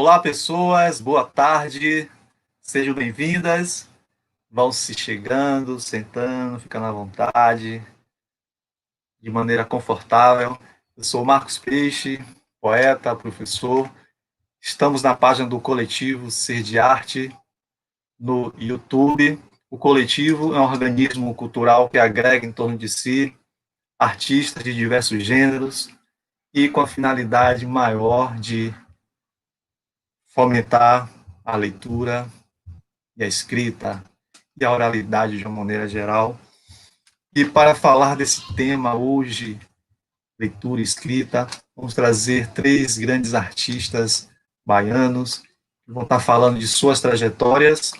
Olá, pessoas, boa tarde, sejam bem-vindas. Vão se chegando, sentando, ficando à vontade, de maneira confortável. Eu sou Marcos Peixe, poeta, professor. Estamos na página do coletivo Ser de Arte no YouTube. O coletivo é um organismo cultural que agrega em torno de si artistas de diversos gêneros e com a finalidade maior de fomentar a leitura e a escrita e a oralidade de uma maneira geral. E para falar desse tema hoje, leitura e escrita, vamos trazer três grandes artistas baianos que vão estar falando de suas trajetórias,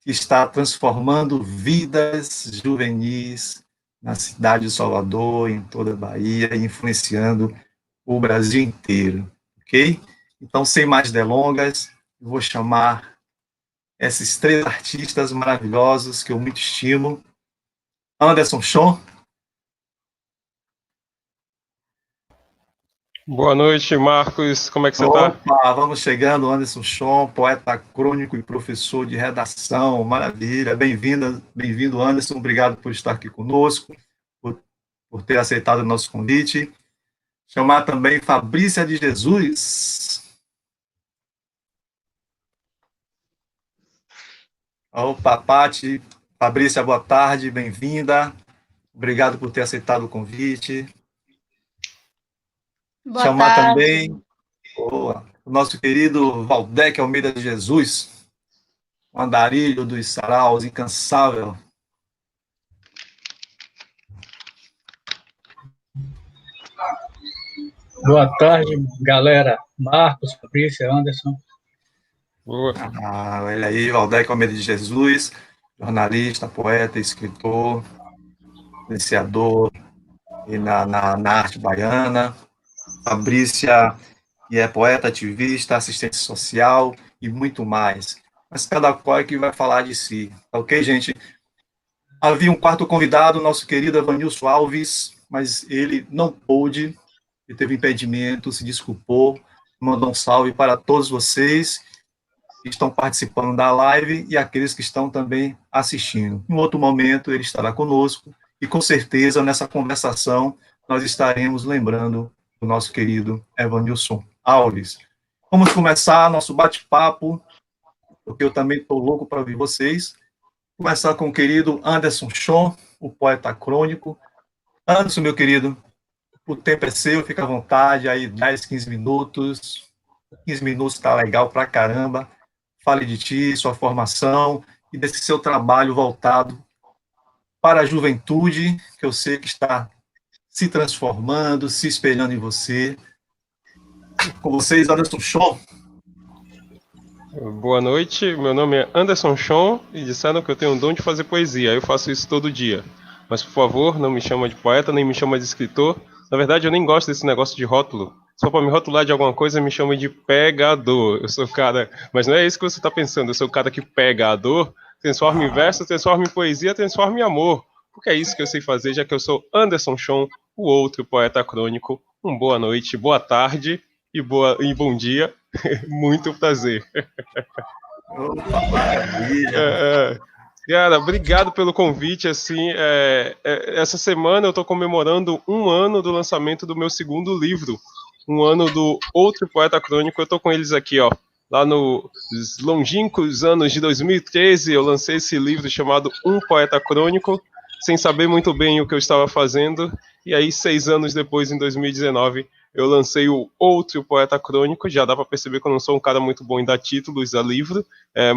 que está transformando vidas juvenis na cidade de Salvador, em toda a Bahia, e influenciando o Brasil inteiro, ok? Então, sem mais delongas, eu vou chamar esses três artistas maravilhosos que eu muito estimo. Anderson Chon. Boa noite, Marcos. Como é que você está? Opa, vamos chegando, Anderson Chon, poeta crônico e professor de redação. Maravilha. Bem-vindo, Anderson. Obrigado por estar aqui conosco, por ter aceitado o nosso convite. Chamar também Fabrícia de Jesus. Opa, Pati. Fabrícia, boa tarde, bem-vinda. Obrigado por ter aceitado o convite. Boa Chamar tarde. também o nosso querido Valdec Almeida de Jesus, o andarilho dos saraus, incansável. Boa tarde, galera. Marcos, Fabrícia, Anderson. Boa. Olha aí, Valdec Almeida de Jesus, jornalista, poeta, escritor, iniciador na arte baiana. Fabrícia, que é poeta, ativista, assistente social e muito mais. Mas cada qual é que vai falar de si. Ok, gente? Havia um quarto convidado, nosso querido Evanilson Alves, mas ele não pôde, ele teve impedimento, se desculpou, mandou um salve para todos vocês que estão participando da live e aqueles que estão também assistindo. Em outro momento, ele estará conosco e, com certeza, nessa conversação, nós estaremos lembrando do nosso querido Evanilson Alves. Vamos começar nosso bate-papo, porque eu também estou louco para ouvir vocês. Começar com o querido Anderson Chon, o poeta crônico. Anderson, meu querido, o tempo é seu, fica à vontade, aí 10, 15 minutos. 15 minutos está legal pra caramba. Fale de ti, sua formação e desse seu trabalho voltado para a juventude, que eu sei que está se transformando, se espelhando em você. Com vocês, Anderson Chon. Boa noite, meu nome é Anderson Chon e disseram que eu tenho o dom de fazer poesia. Eu faço isso todo dia. Mas, por favor, não me chama de poeta, nem me chama de escritor. Na verdade, eu nem gosto desse negócio de rótulo. Só para me rotular de alguma coisa, me chama de pegador. Eu sou o cara... Mas não é isso que você está pensando. Eu sou o cara que pega a dor, transforma em verso, transforma em poesia, transforma em amor. Porque é isso que eu sei fazer, já que eu sou Anderson Chon, o outro poeta crônico. Boa noite, boa tarde e bom dia. Muito prazer. Opa, maravilha. Cara, obrigado pelo convite. Assim, essa semana eu estou comemorando 1 ano do lançamento do meu segundo livro, 1 ano do Outro Poeta Crônico. Eu estou com eles aqui, ó. Lá nos longínquos anos de 2013, eu lancei esse livro chamado Um Poeta Crônico, sem saber muito bem o que eu estava fazendo. E aí, 6 anos depois, em 2019, eu lancei o Outro Poeta Crônico. Já dá para perceber que eu não sou um cara muito bom em dar títulos a livro,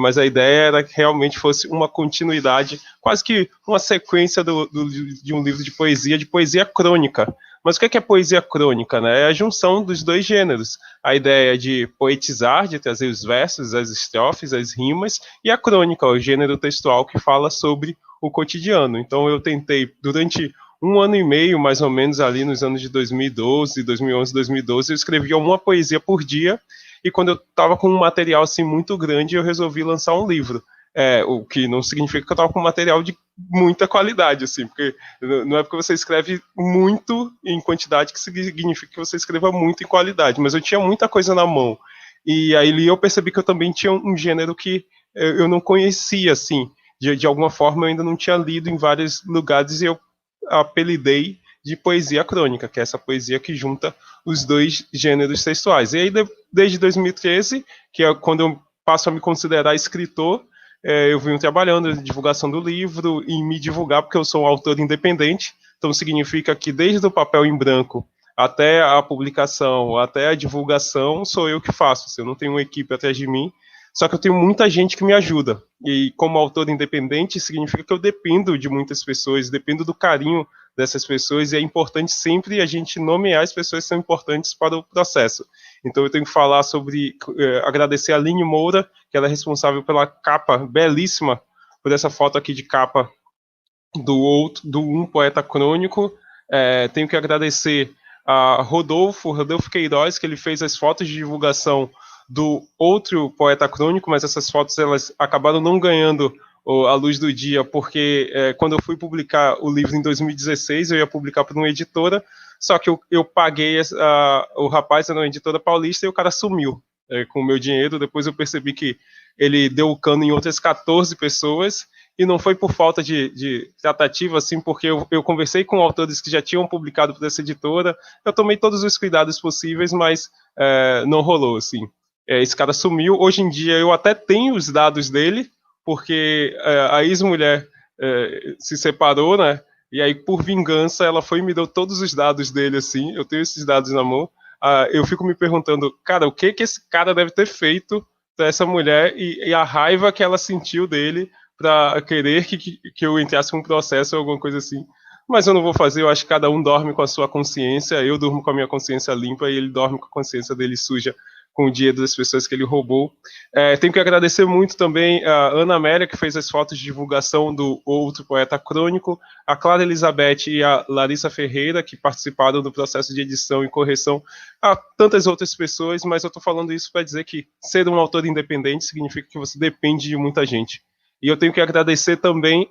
mas a ideia era que realmente fosse uma continuidade, quase que uma sequência de um livro de poesia crônica. Mas o que é poesia crônica, né? É a junção dos dois gêneros. A ideia de poetizar, de trazer os versos, as estrofes, as rimas, e a crônica, o gênero textual que fala sobre o cotidiano. Então eu tentei, durante 1 ano e meio, mais ou menos, ali nos anos de 2012, 2011, 2012, eu escrevia uma poesia por dia, e quando eu estava com um material assim muito grande, eu resolvi lançar um livro. O que não significa que eu estava com material de muita qualidade, assim, porque não é porque você escreve muito em quantidade que significa que você escreva muito em qualidade, mas eu tinha muita coisa na mão. e aí eu percebi que eu também tinha um gênero que eu não conhecia, assim, de alguma forma eu ainda não tinha lido em vários lugares, e eu apelidei de poesia crônica, que é essa poesia que junta os dois gêneros textuais. E aí, desde 2013, que é quando eu passo a me considerar escritor, eu venho trabalhando na divulgação do livro e me divulgar, porque eu sou um autor independente, então significa que desde o papel em branco até a publicação, até a divulgação, sou eu que faço. Eu não tenho uma equipe atrás de mim, só que eu tenho muita gente que me ajuda. E como autor independente, significa que eu dependo de muitas pessoas, dependo do carinho dessas pessoas, e é importante sempre a gente nomear as pessoas que são importantes para o processo. Então eu tenho que falar sobre, agradecer a Aline Moura, que ela é responsável pela capa belíssima, por essa foto aqui de capa do Um Poeta Crônico. Tenho que agradecer a Rodolfo Queiroz, que ele fez as fotos de divulgação do outro Poeta Crônico, mas essas fotos elas acabaram não ganhando a luz do dia, porque quando eu fui publicar o livro em 2016, eu ia publicar para uma editora, só que eu paguei, o rapaz era uma editora paulista e o cara sumiu com o meu dinheiro. Depois eu percebi que ele deu o cano em outras 14 pessoas, e não foi por falta de tratativa, assim, porque eu conversei com autores que já tinham publicado por essa editora, eu tomei todos os cuidados possíveis, mas não rolou, assim. Esse cara sumiu. Hoje em dia eu até tenho os dados dele, porque a ex-mulher se separou, né, e aí por vingança ela foi e me deu todos os dados dele, assim, eu tenho esses dados na mão. Eu fico me perguntando, cara, o que esse cara deve ter feito para essa mulher, e a raiva que ela sentiu dele para querer que eu entrasse com um processo ou alguma coisa assim. Mas eu não vou fazer, eu acho que cada um dorme com a sua consciência, eu durmo com a minha consciência limpa e ele dorme com a consciência dele suja com o dinheiro das pessoas que ele roubou. Tenho que agradecer muito também a Ana Amélia, que fez as fotos de divulgação do Outro Poeta Crônico, a Clara Elizabeth e a Larissa Ferreira, que participaram do processo de edição e correção, a tantas outras pessoas, mas eu estou falando isso para dizer que ser um autor independente significa que você depende de muita gente. E eu tenho que agradecer também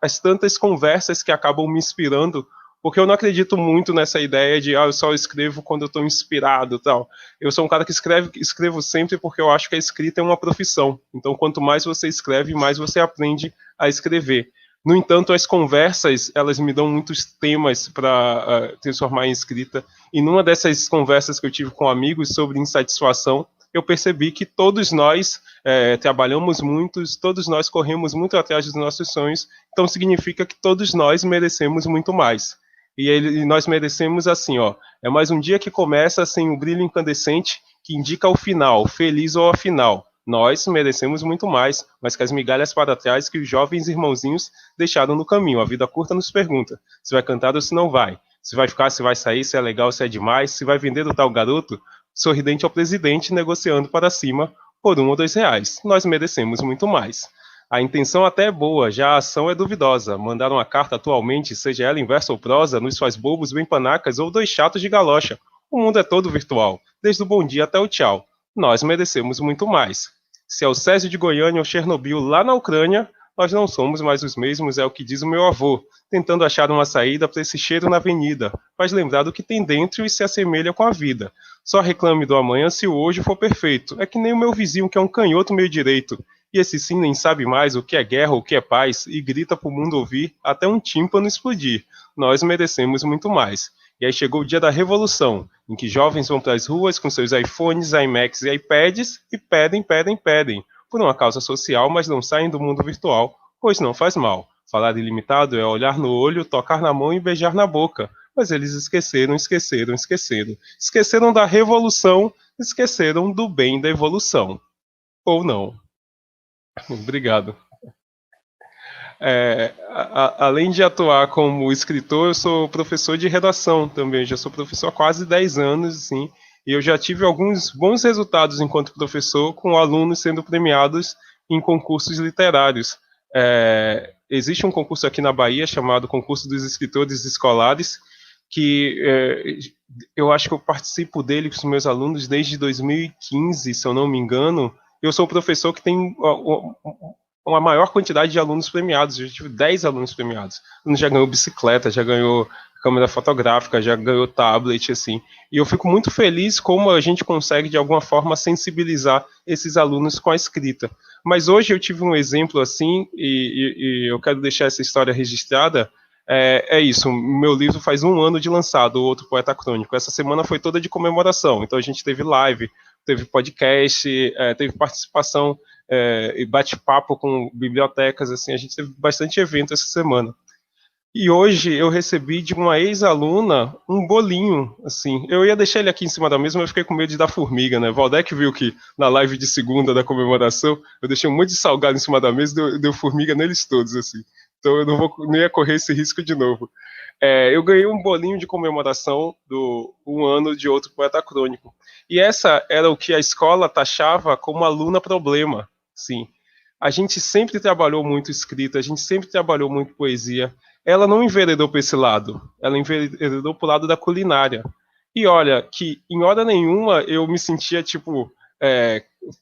as tantas conversas que acabam me inspirando, porque eu não acredito muito nessa ideia de eu só escrevo quando eu estou inspirado, tal. Eu sou um cara que escrevo sempre porque eu acho que a escrita é uma profissão. Então, quanto mais você escreve, mais você aprende a escrever. No entanto, as conversas, elas me dão muitos temas para transformar em escrita. E numa dessas conversas que eu tive com amigos sobre insatisfação, eu percebi que todos nós trabalhamos muito, todos nós corremos muito atrás dos nossos sonhos, então significa que todos nós merecemos muito mais. E nós merecemos assim, é mais um dia que começa sem um brilho incandescente que indica o final, feliz ou afinal. Nós merecemos muito mais, mas que as migalhas para trás que os jovens irmãozinhos deixaram no caminho. A vida curta nos pergunta se vai cantar ou se não vai, se vai ficar, se vai sair, se é legal, se é demais, se vai vender o tal garoto, sorridente ao presidente, negociando para cima por R$1 ou R$2. Nós merecemos muito mais. A intenção até é boa, já a ação é duvidosa. Mandar uma carta atualmente, seja ela em verso ou prosa, nos faz bobos bem panacas ou dois chatos de galocha. O mundo é todo virtual, desde o bom dia até o tchau. Nós merecemos muito mais. Se é o Césio de Goiânia ou Chernobyl lá na Ucrânia, nós não somos mais os mesmos, é o que diz o meu avô, tentando achar uma saída para esse cheiro na avenida. Faz lembrar do que tem dentro e se assemelha com a vida. Só reclame do amanhã se o hoje for perfeito. É que nem o meu vizinho que é um canhoto meio direito. E esse sim nem sabe mais o que é guerra ou o que é paz, e grita pro mundo ouvir até um tímpano explodir. Nós merecemos muito mais. E aí chegou o dia da revolução, em que jovens vão para as ruas com seus iPhones, iMacs e iPads e pedem, por uma causa social, mas não saem do mundo virtual, pois não faz mal. Falar ilimitado é olhar no olho, tocar na mão e beijar na boca. Mas eles esqueceram. Esqueceram da revolução, esqueceram do bem da evolução. Ou não. Obrigado. Além de atuar como escritor, eu sou professor de redação também. Já sou professor há quase 10 anos, assim, e eu já tive alguns bons resultados enquanto professor, com alunos sendo premiados em concursos literários. Existe um concurso aqui na Bahia chamado Concurso dos Escritores Escolares, que eu acho que eu participo dele com os meus alunos desde 2015, se eu não me engano. Eu sou o professor que tem uma maior quantidade de alunos premiados. Eu tive 10 alunos premiados. Já ganhou bicicleta, já ganhou câmera fotográfica, já ganhou tablet, assim. E eu fico muito feliz como a gente consegue, de alguma forma, sensibilizar esses alunos com a escrita. Mas hoje eu tive um exemplo assim, e eu quero deixar essa história registrada. É isso, meu livro faz 1 ano de lançado, O Outro Poeta Crônico. Essa semana foi toda de comemoração, então a gente teve live, teve podcast, teve participação e bate-papo com bibliotecas, assim, a gente teve bastante evento essa semana. E hoje eu recebi de uma ex-aluna um bolinho, assim. Eu ia deixar ele aqui em cima da mesa, mas eu fiquei com medo de dar formiga, né? Valdec viu que na live de segunda da comemoração, eu deixei um monte de salgado em cima da mesa, deu formiga neles todos, assim. Então eu não ia correr esse risco de novo. Eu ganhei um bolinho de comemoração do 1 ano de Outro Poeta Crônico. E essa era o que a escola taxava como aluna problema, sim. A gente sempre trabalhou muito escrita, a gente sempre trabalhou muito poesia. Ela não enveredou para esse lado, ela enveredou para o lado da culinária. E olha, que em hora nenhuma eu me sentia, tipo,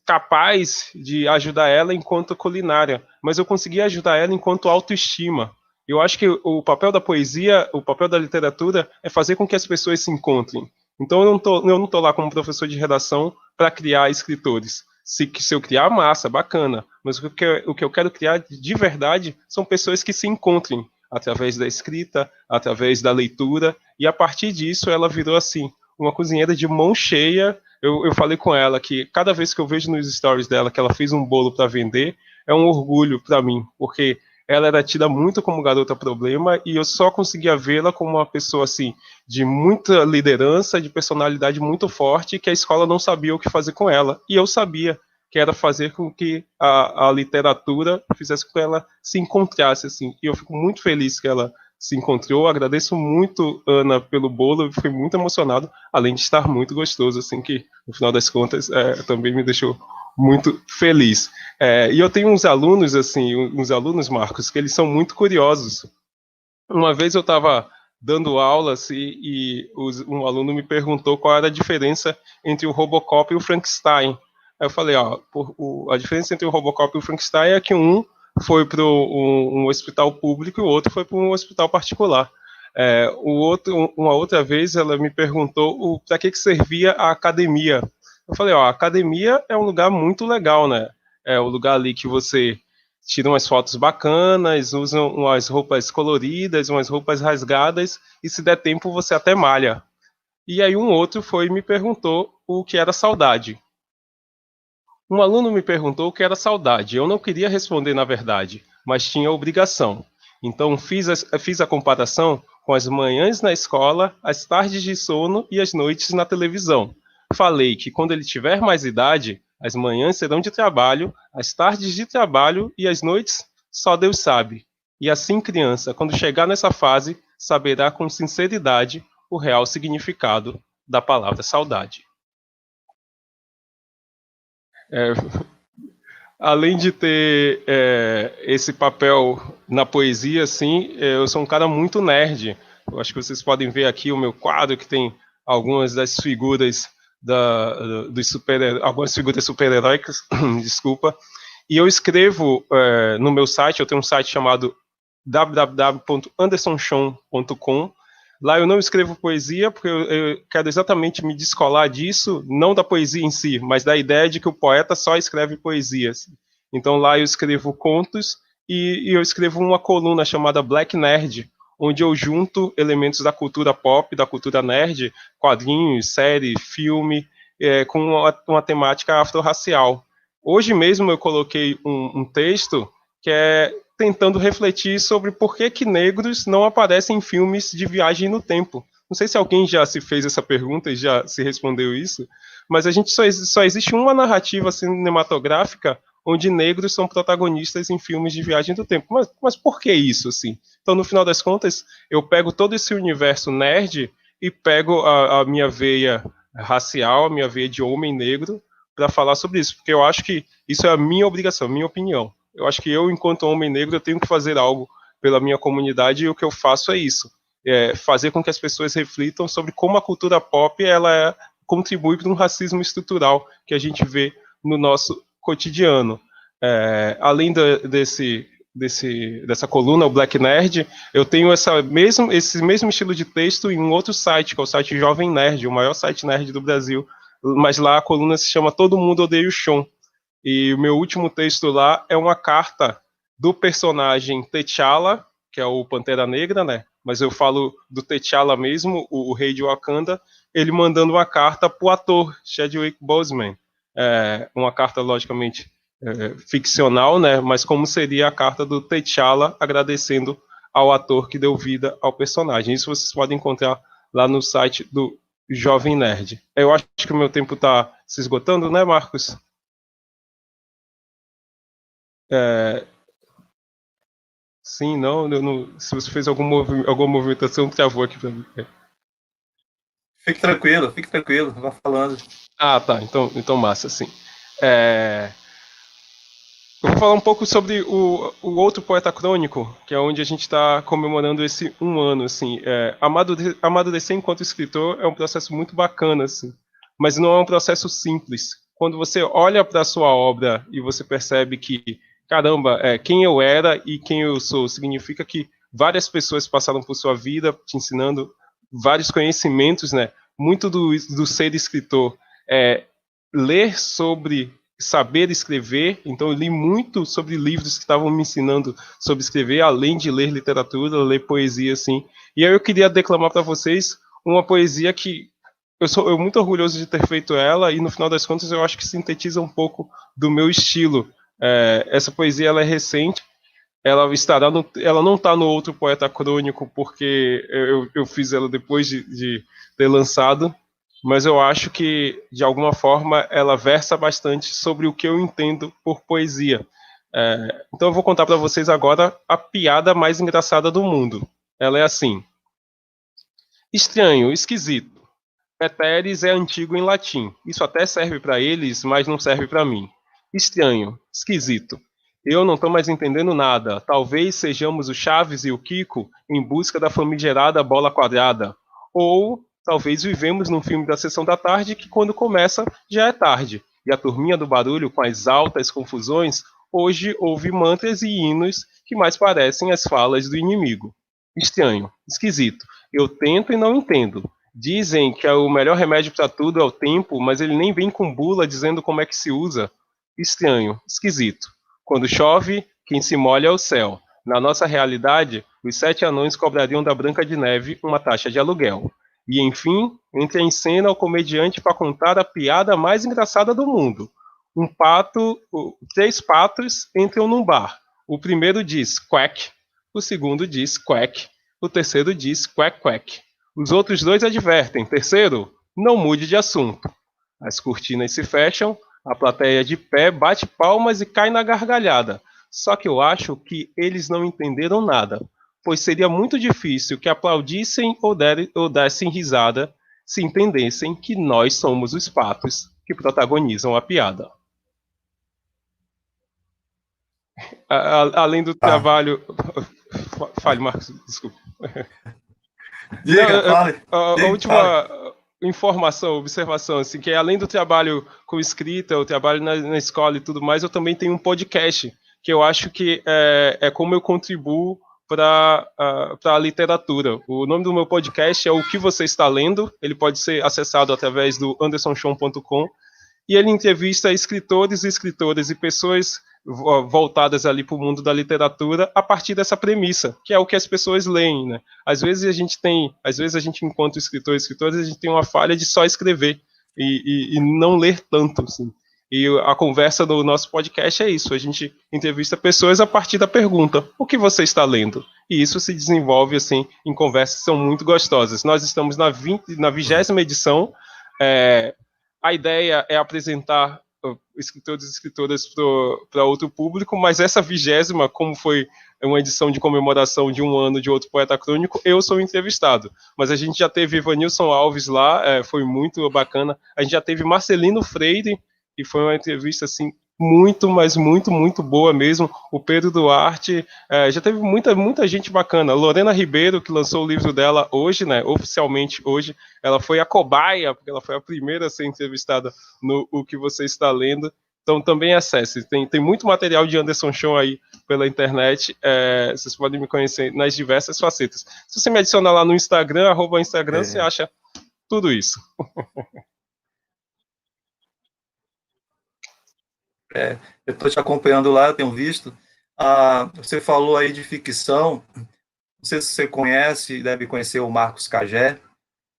capaz de ajudar ela enquanto culinária, mas eu conseguia ajudar ela enquanto autoestima. Eu acho que o papel da poesia, o papel da literatura é fazer com que as pessoas se encontrem. Então eu não estou lá como professor de redação para criar escritores. Se eu criar, massa, bacana. Mas o que eu quero criar de verdade são pessoas que se encontrem através da escrita, através da leitura, e a partir disso ela virou assim, uma cozinheira de mão cheia. Eu falei com ela que cada vez que eu vejo nos stories dela que ela fez um bolo para vender, é um orgulho para mim, porque ela era tida muito como garota problema e eu só conseguia vê-la como uma pessoa assim de muita liderança, de personalidade muito forte, que a escola não sabia o que fazer com ela, e eu sabia que era fazer com que a literatura fizesse com que ela se encontrasse, assim, e eu fico muito feliz que ela se encontrou. Agradeço muito, Ana, pelo bolo, eu fui muito emocionado, além de estar muito gostoso, assim, que no final das contas também me deixou muito feliz. E eu tenho uns alunos, Marcos, que eles são muito curiosos. Uma vez eu estava dando aula assim, e um aluno me perguntou qual era a diferença entre o Robocop e o Frankenstein. Aí eu falei, a diferença entre o Robocop e o Frankenstein é que um foi para um hospital público e o outro foi para um hospital particular. Uma outra vez ela me perguntou para que servia a academia. Eu falei, a academia é um lugar muito legal, né? É o lugar ali que você tira umas fotos bacanas, usa umas roupas coloridas, umas roupas rasgadas, e se der tempo você até malha. E aí um outro foi e me perguntou o que era saudade. Um aluno me perguntou o que era saudade. Eu não queria responder na verdade, mas tinha obrigação. Então fiz a comparação com as manhãs na escola, as tardes de sono e as noites na televisão. Falei que quando ele tiver mais idade, as manhãs serão de trabalho, as tardes de trabalho e as noites só Deus sabe. E assim, criança, quando chegar nessa fase, saberá com sinceridade o real significado da palavra saudade. Além de ter esse papel na poesia, assim, eu sou um cara muito nerd. Eu acho que vocês podem ver aqui o meu quadro, que tem algumas das figuras algumas figuras super-heróicas, desculpa. E eu escrevo no meu site, eu tenho um site chamado www.andersonchon.com. Lá eu não escrevo poesia, porque eu quero exatamente me descolar disso, não da poesia em si, mas da ideia de que o poeta só escreve poesias. Então lá eu escrevo contos e eu escrevo uma coluna chamada Black Nerd, onde eu junto elementos da cultura pop, da cultura nerd, quadrinhos, série, filme, com uma temática afro-racial. Hoje mesmo eu coloquei um texto que é tentando refletir sobre por que negros não aparecem em filmes de viagem no tempo. Não sei se alguém já se fez essa pergunta e já se respondeu isso, mas a gente só existe uma narrativa cinematográfica onde negros são protagonistas em filmes de viagem do tempo. Mas por que isso, assim? Então, no final das contas, eu pego todo esse universo nerd e pego a minha veia racial, a minha veia de homem negro, para falar sobre isso, porque eu acho que isso é a minha obrigação, a minha opinião. Eu acho que eu, enquanto homem negro, eu tenho que fazer algo pela minha comunidade, e o que eu faço é isso, fazer com que as pessoas reflitam sobre como a cultura pop contribui para um racismo estrutural que a gente vê no nosso cotidiano. Além dessa coluna, o Black Nerd, eu tenho esse mesmo estilo de texto em um outro site, que é o site Jovem Nerd, o maior site nerd do Brasil. Mas lá a coluna se chama Todo Mundo Odeia o Sean. E o meu último texto lá é uma carta do personagem T'Challa, que é o Pantera Negra, né? Mas eu falo do T'Challa mesmo, o rei de Wakanda, ele mandando uma carta pro ator Chadwick Boseman. Uma carta, logicamente, ficcional, né? Mas como seria a carta do T'Challa agradecendo ao ator que deu vida ao personagem. Isso vocês podem encontrar lá no site do Jovem Nerd. Eu acho que o meu tempo está se esgotando, né, Marcos? Sim, não, se você fez alguma movimentação, travou aqui para mim. Fique tranquilo, vá falando. Ah, tá, então massa, sim. Eu vou falar um pouco sobre o outro poeta crônico, que é onde a gente está comemorando esse 1 ano, assim. Amadurecer enquanto escritor é um processo muito bacana, assim, mas não é um processo simples. Quando você olha para a sua obra e você percebe que, caramba, quem eu era e quem eu sou, significa que várias pessoas passaram por sua vida te ensinando vários conhecimentos, né? Muito do ser escritor é ler sobre saber escrever, então eu li muito sobre livros que estavam me ensinando sobre escrever, além de ler literatura, ler poesia, assim. E aí eu queria declamar para vocês uma poesia que eu sou muito orgulhoso de ter feito ela, e no final das contas eu acho que sintetiza um pouco do meu estilo. Essa poesia ela é recente, ela não está no outro poeta crônico, porque eu fiz ela depois de ter lançado, mas eu acho que, de alguma forma, ela versa bastante sobre o que eu entendo por poesia. Então eu vou contar para vocês agora a piada mais engraçada do mundo. Ela é assim: estranho, esquisito. Preteris é antigo em latim. Isso até serve para eles, mas não serve para mim. Estranho, esquisito. Eu não estou mais entendendo nada. Talvez sejamos o Chaves e o Kiko em busca da famigerada bola quadrada. Ou talvez vivemos num filme da Sessão da Tarde que, quando começa, já é tarde. E a turminha do barulho, com as altas confusões, hoje ouve mantras e hinos que mais parecem as falas do inimigo. Estranho, esquisito. Eu tento e não entendo. Dizem que o melhor remédio para tudo é o tempo, mas ele nem vem com bula dizendo como é que se usa. Estranho, esquisito. Quando chove, quem se molha é o céu. Na nossa realidade, os 7 anões cobrariam da Branca de Neve uma taxa de aluguel. E, enfim, entra em cena o comediante para contar a piada mais engraçada do mundo. 3 patos entram num bar. O primeiro diz quack, o segundo diz quack, o terceiro diz quack quack. Os outros 2 advertem: terceiro, não mude de assunto. As cortinas se fecham, a plateia de pé bate palmas e cai na gargalhada. Só que eu acho que eles não entenderam nada, pois seria muito difícil que aplaudissem ou dessem risada se entendessem que nós somos os patos que protagonizam a piada. Além do trabalho... Fale, Marcos, desculpa. Diga, fale. A última observação, assim, que além do trabalho com escrita, eu trabalho na escola e tudo mais, eu também tenho um podcast, que eu acho que é como eu contribuo para a literatura. O nome do meu podcast é O Que Você Está Lendo, ele pode ser acessado através do andersonchon.com, e ele entrevista escritores e escritoras e pessoas voltadas ali para o mundo da literatura a partir dessa premissa, que é o que as pessoas leem, né? Às vezes a gente enquanto escritores e escritoras, a gente tem uma falha de só escrever e não ler tanto, assim. E a conversa do nosso podcast é isso, a gente entrevista pessoas a partir da pergunta: o que você está lendo? E isso se desenvolve, assim, em conversas que são muito gostosas. Nós estamos na 20ª edição, a ideia é apresentar escritores e escritoras para outro público, mas essa 20ª, como foi uma edição de comemoração de 1 ano de outro poeta crônico, eu sou entrevistado. Mas a gente já teve Evanilson Alves lá, foi muito bacana. A gente já teve Marcelino Freire, e foi uma entrevista assim muito, mas muito, muito boa mesmo. O Pedro Duarte, já teve muita gente bacana. Lorena Ribeiro, que lançou o livro dela hoje, né, oficialmente hoje, ela foi a cobaia, porque ela foi a primeira a ser entrevistada no O Que Você Está Lendo. Então também acesse, tem muito material de Anderson Chon aí pela internet, vocês podem me conhecer nas diversas facetas. Se você me adicionar lá no Instagram, @Instagram, você acha tudo isso. Eu estou te acompanhando lá, eu tenho visto. Você falou aí de ficção, não sei se você conhece, deve conhecer o Marcos Cagé.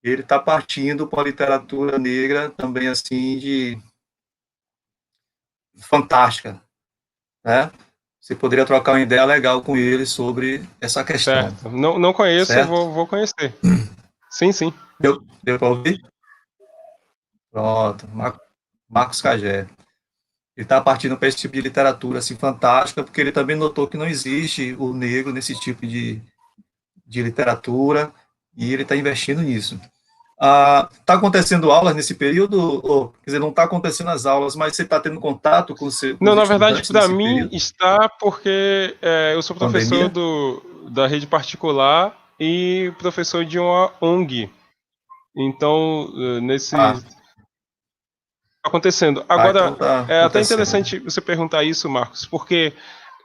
Ele está partindo para a literatura negra também, assim, de fantástica, né? Você poderia trocar uma ideia legal com ele sobre essa questão, Certo. Não conheço, certo? vou conhecer. Sim, sim. Deu para ouvir? Pronto, Marcos Cagé. Ele está partindo para esse tipo de literatura assim fantástica, porque ele também notou que não existe o negro nesse tipo de literatura, e ele está investindo nisso. Está acontecendo aulas nesse período? Ou, quer dizer, não está acontecendo as aulas, mas você está tendo contato com Não, os na verdade, estudantes para nesse mim período? está porque eu sou professor Pandemia? da rede particular e professor de uma ONG. Então, Ah, acontecendo. então Agora, está é até acontecendo. interessante você perguntar isso, Marcos, porque,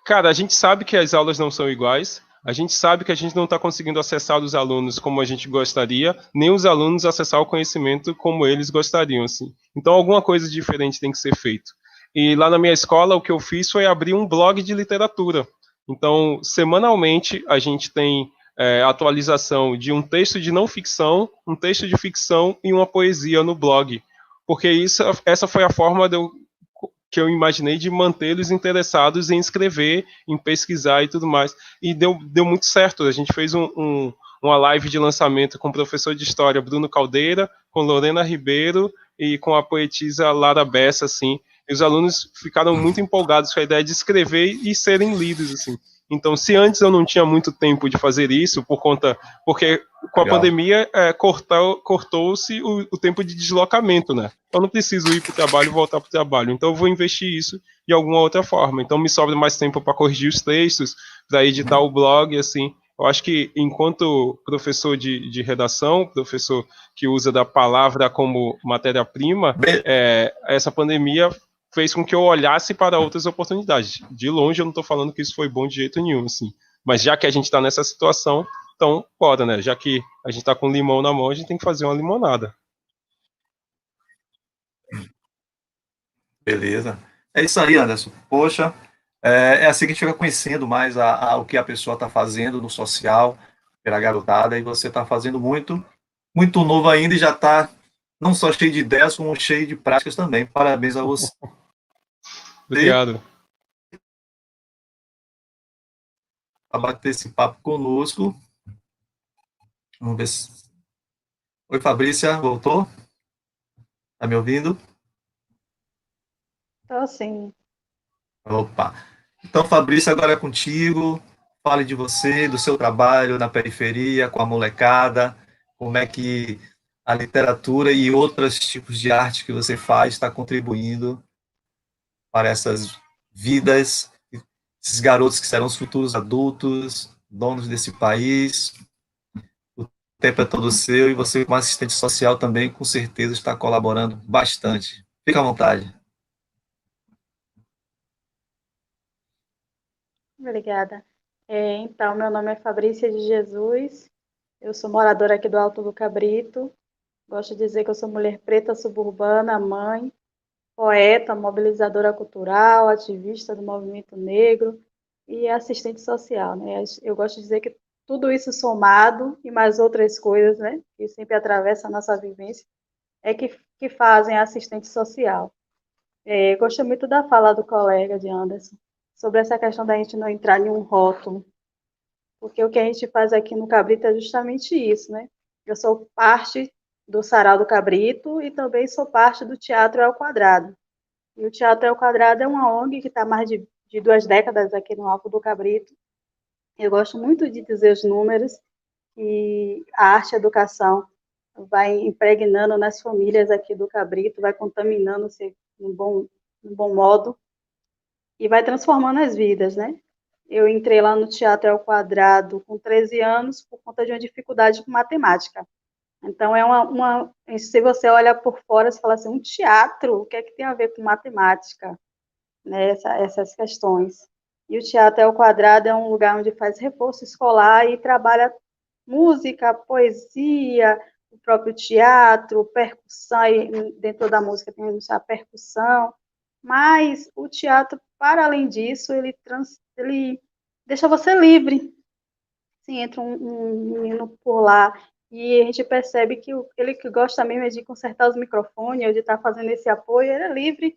cara, a gente sabe que as aulas não são iguais, a gente sabe que a gente não está conseguindo acessar os alunos como a gente gostaria, nem os alunos acessar o conhecimento como eles gostariam, assim. Então, alguma coisa diferente tem que ser feito. E lá na minha escola, o que eu fiz foi abrir um blog de literatura. Então, semanalmente, a gente tem atualização de um texto de não ficção, um texto de ficção e uma poesia no blog, porque essa foi a forma que eu imaginei de mantê-los interessados em escrever, em pesquisar e tudo mais. E deu muito certo. A gente fez uma live de lançamento com o professor de história Bruno Caldeira, com Lorena Ribeiro e com a poetisa Lara Bessa, assim. E os alunos ficaram muito empolgados com a ideia de escrever e serem lidos, assim. Então, se antes eu não tinha muito tempo de fazer isso, porque com a Legal. pandemia cortou-se o tempo de deslocamento, né? Eu não preciso ir para o trabalho e voltar para o trabalho, então eu vou investir isso de alguma outra forma. Então me sobra mais tempo para corrigir os textos, para editar o blog, assim. Eu acho que enquanto professor de redação, professor que usa da palavra como matéria-prima, essa pandemia fez com que eu olhasse para outras oportunidades. De longe eu não estou falando que isso foi bom de jeito nenhum, assim. Mas já que a gente está nessa situação, então bora, né? Já que a gente está com limão na mão, a gente tem que fazer uma limonada. Beleza. É isso aí, Anderson. Poxa, assim que a gente fica conhecendo mais o que a pessoa está fazendo no social, pela garotada, e você está fazendo muito, muito novo ainda e já está não só cheio de ideias, como cheio de práticas também. Parabéns a você. Obrigado. Para bater esse papo conosco. Vamos ver se. Oi, Fabrícia, voltou? Está me ouvindo? Então, assim, Opa. Então, Fabrício, agora é contigo. Fale de você, do seu trabalho na periferia, com a molecada, como é que a literatura e outros tipos de arte que você faz está contribuindo para essas vidas, esses garotos que serão os futuros adultos, donos desse país. O tempo é todo seu e você, como assistente social, também, com certeza, está colaborando bastante. Fica à vontade. obrigada. Então, meu nome é Fabrícia de Jesus, eu sou moradora aqui do Alto do Cabrito, gosto de dizer que eu sou mulher preta suburbana, mãe, poeta, mobilizadora cultural, ativista do movimento negro e assistente social, né? Eu gosto de dizer que tudo isso somado e mais outras coisas, né, que sempre atravessa a nossa vivência, que fazem a assistente social. Gostei muito da fala do colega de Anderson sobre essa questão da gente não entrar em um rótulo, porque o que a gente faz aqui no Cabrito é justamente isso, né? Eu sou parte do Sarau do Cabrito e também sou parte do Teatro ao Quadrado. E o Teatro ao Quadrado é uma ONG que está há mais de 2 décadas aqui no Alto do Cabrito. Eu gosto muito de dizer os números que a arte e a educação vai impregnando nas famílias aqui do Cabrito, vai contaminando-se no bom modo, e vai transformando as vidas, né? Eu entrei lá no Teatro ao Quadrado com 13 anos por conta de uma dificuldade com matemática. Então, se você olha por fora, você fala assim, um teatro, o que é que tem a ver com matemática? né, essas questões. E o Teatro ao Quadrado é um lugar onde faz reforço escolar e trabalha música, poesia, o próprio teatro, percussão, e dentro da música tem a percussão, mas o teatro, para além disso, ele deixa você livre. Sim, entra um menino por lá e a gente percebe que ele que gosta mesmo é de consertar os microfones, ou de estar fazendo esse apoio, ele é livre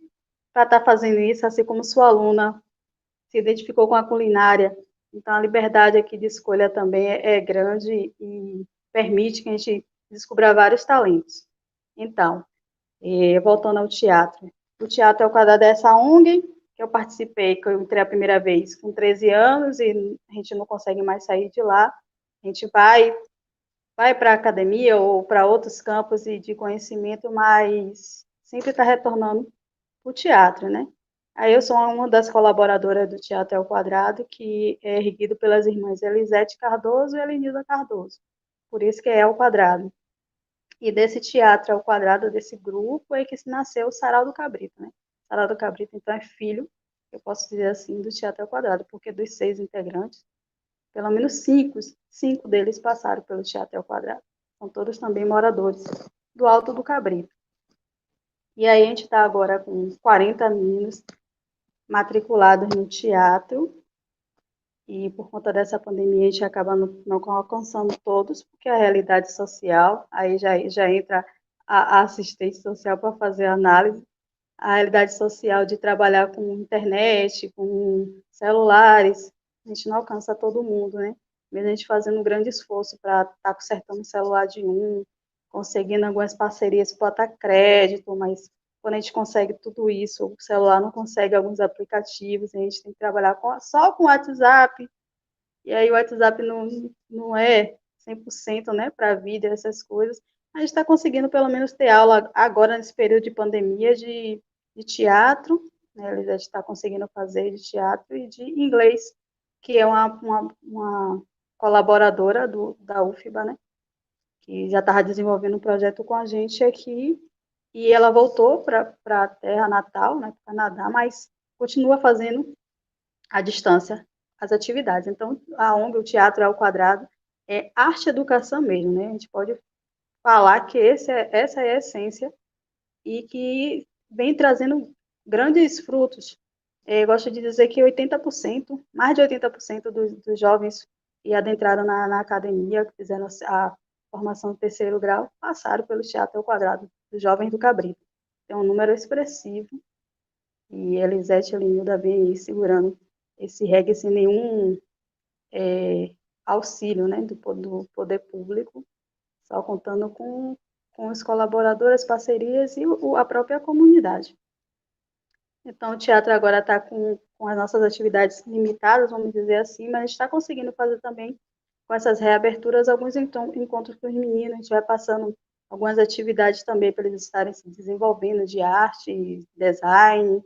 para estar fazendo isso, assim como sua aluna se identificou com a culinária. Então, a liberdade aqui de escolha também é grande e permite que a gente descubra vários talentos. Então, voltando ao teatro. O Teatro ao Quadrado é essa ONG que eu participei, que eu entrei a primeira vez com 13 anos e a gente não consegue mais sair de lá. A gente vai para a academia ou para outros campos de conhecimento, mas sempre está retornando para o teatro, né? Aí eu sou uma das colaboradoras do Teatro ao Quadrado, que é erguido pelas irmãs Elisete Cardoso e Elenilda Cardoso. Por isso que é ao quadrado. E desse Teatro ao Quadrado, desse grupo, é que nasceu o Sarau do Cabrito, né? O Sarau do Cabrito, então, é filho, eu posso dizer assim, do Teatro ao Quadrado, porque dos 6 integrantes, pelo menos cinco deles passaram pelo Teatro ao Quadrado. São todos também moradores do Alto do Cabrito. E aí a gente está agora com 40 meninos matriculados no teatro, e por conta dessa pandemia a gente acaba não alcançando todos, porque a realidade social, aí já entra a assistente social para fazer a análise, a realidade social de trabalhar com internet, com celulares, a gente não alcança todo mundo, né? Mesmo a gente fazendo um grande esforço para estar consertando o celular de conseguindo algumas parcerias para botar crédito, mas quando a gente consegue tudo isso, o celular não consegue alguns aplicativos, a gente tem que trabalhar só com o WhatsApp, e aí o WhatsApp não é 100%, né, para vídeo, essas coisas. A gente está conseguindo pelo menos ter aula agora nesse período de pandemia de teatro, né, a gente está conseguindo fazer de teatro e de inglês, que é uma colaboradora da UFBA, né, que já estava desenvolvendo um projeto com a gente aqui, e ela voltou para a terra natal, né, para o Canadá, mas continua fazendo à distância as atividades. Então, a ONG, o Teatro ao Quadrado, é arte e educação mesmo, né? A gente pode falar que essa é a essência e que vem trazendo grandes frutos. Eu gosto de dizer que 80%, mais de 80% dos jovens que adentraram na academia, que fizeram a formação de terceiro grau, passaram pelo Teatro ao Quadrado, dos jovens do Cabrito. É um número expressivo, e Elisete e Elenilda vem aí segurando esse reggae sem nenhum auxílio, né, do poder público, só contando com os colaboradores, parcerias e a própria comunidade. Então, o teatro agora está com as nossas atividades limitadas, vamos dizer assim, mas a gente está conseguindo fazer também, com essas reaberturas, alguns encontros com os meninos, a gente vai passando algumas atividades também para eles estarem se desenvolvendo de arte, design.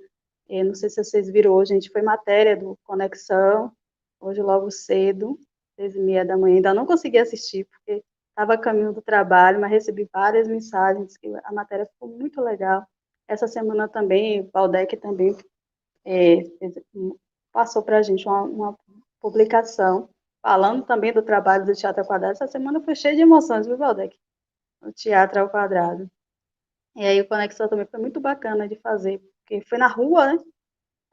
Não sei se vocês viram hoje, a gente foi matéria do Conexão, hoje logo cedo, 6h30 da manhã, ainda não consegui assistir, porque estava a caminho do trabalho, mas recebi várias mensagens, que a matéria ficou muito legal. Essa semana também, o Valdec também passou para a gente uma publicação, falando também do trabalho do Teatro ao Quadrado. Essa semana foi cheia de emoções, viu, Valdec? O Teatro ao Quadrado. E aí o Conexão também foi muito bacana de fazer, porque foi na rua, né?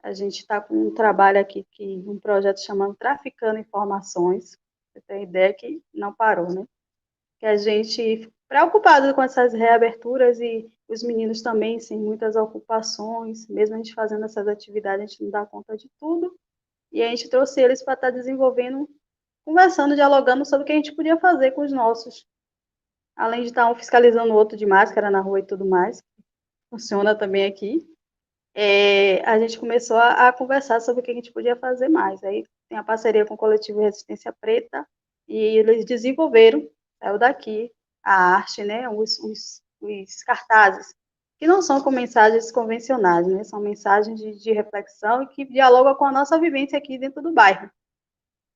A gente está com um trabalho aqui, um projeto chamado Traficando Informações. Você tem ideia que não parou, né? Que a gente, preocupado com essas reaberturas e os meninos também, sem muitas ocupações, mesmo a gente fazendo essas atividades, a gente não dá conta de tudo. E a gente trouxe eles para estar desenvolvendo, conversando, dialogando sobre o que a gente podia fazer com os nossos. Além de estar um fiscalizando o outro de máscara na rua e tudo mais, funciona também aqui. A gente começou a conversar sobre o que a gente podia fazer mais. Aí tem a parceria com o Coletivo Resistência Preta, e eles desenvolveram, saiu daqui, a arte, né, os cartazes, que não são com mensagens convencionais, né, são mensagens de reflexão e que dialogam com a nossa vivência aqui dentro do bairro.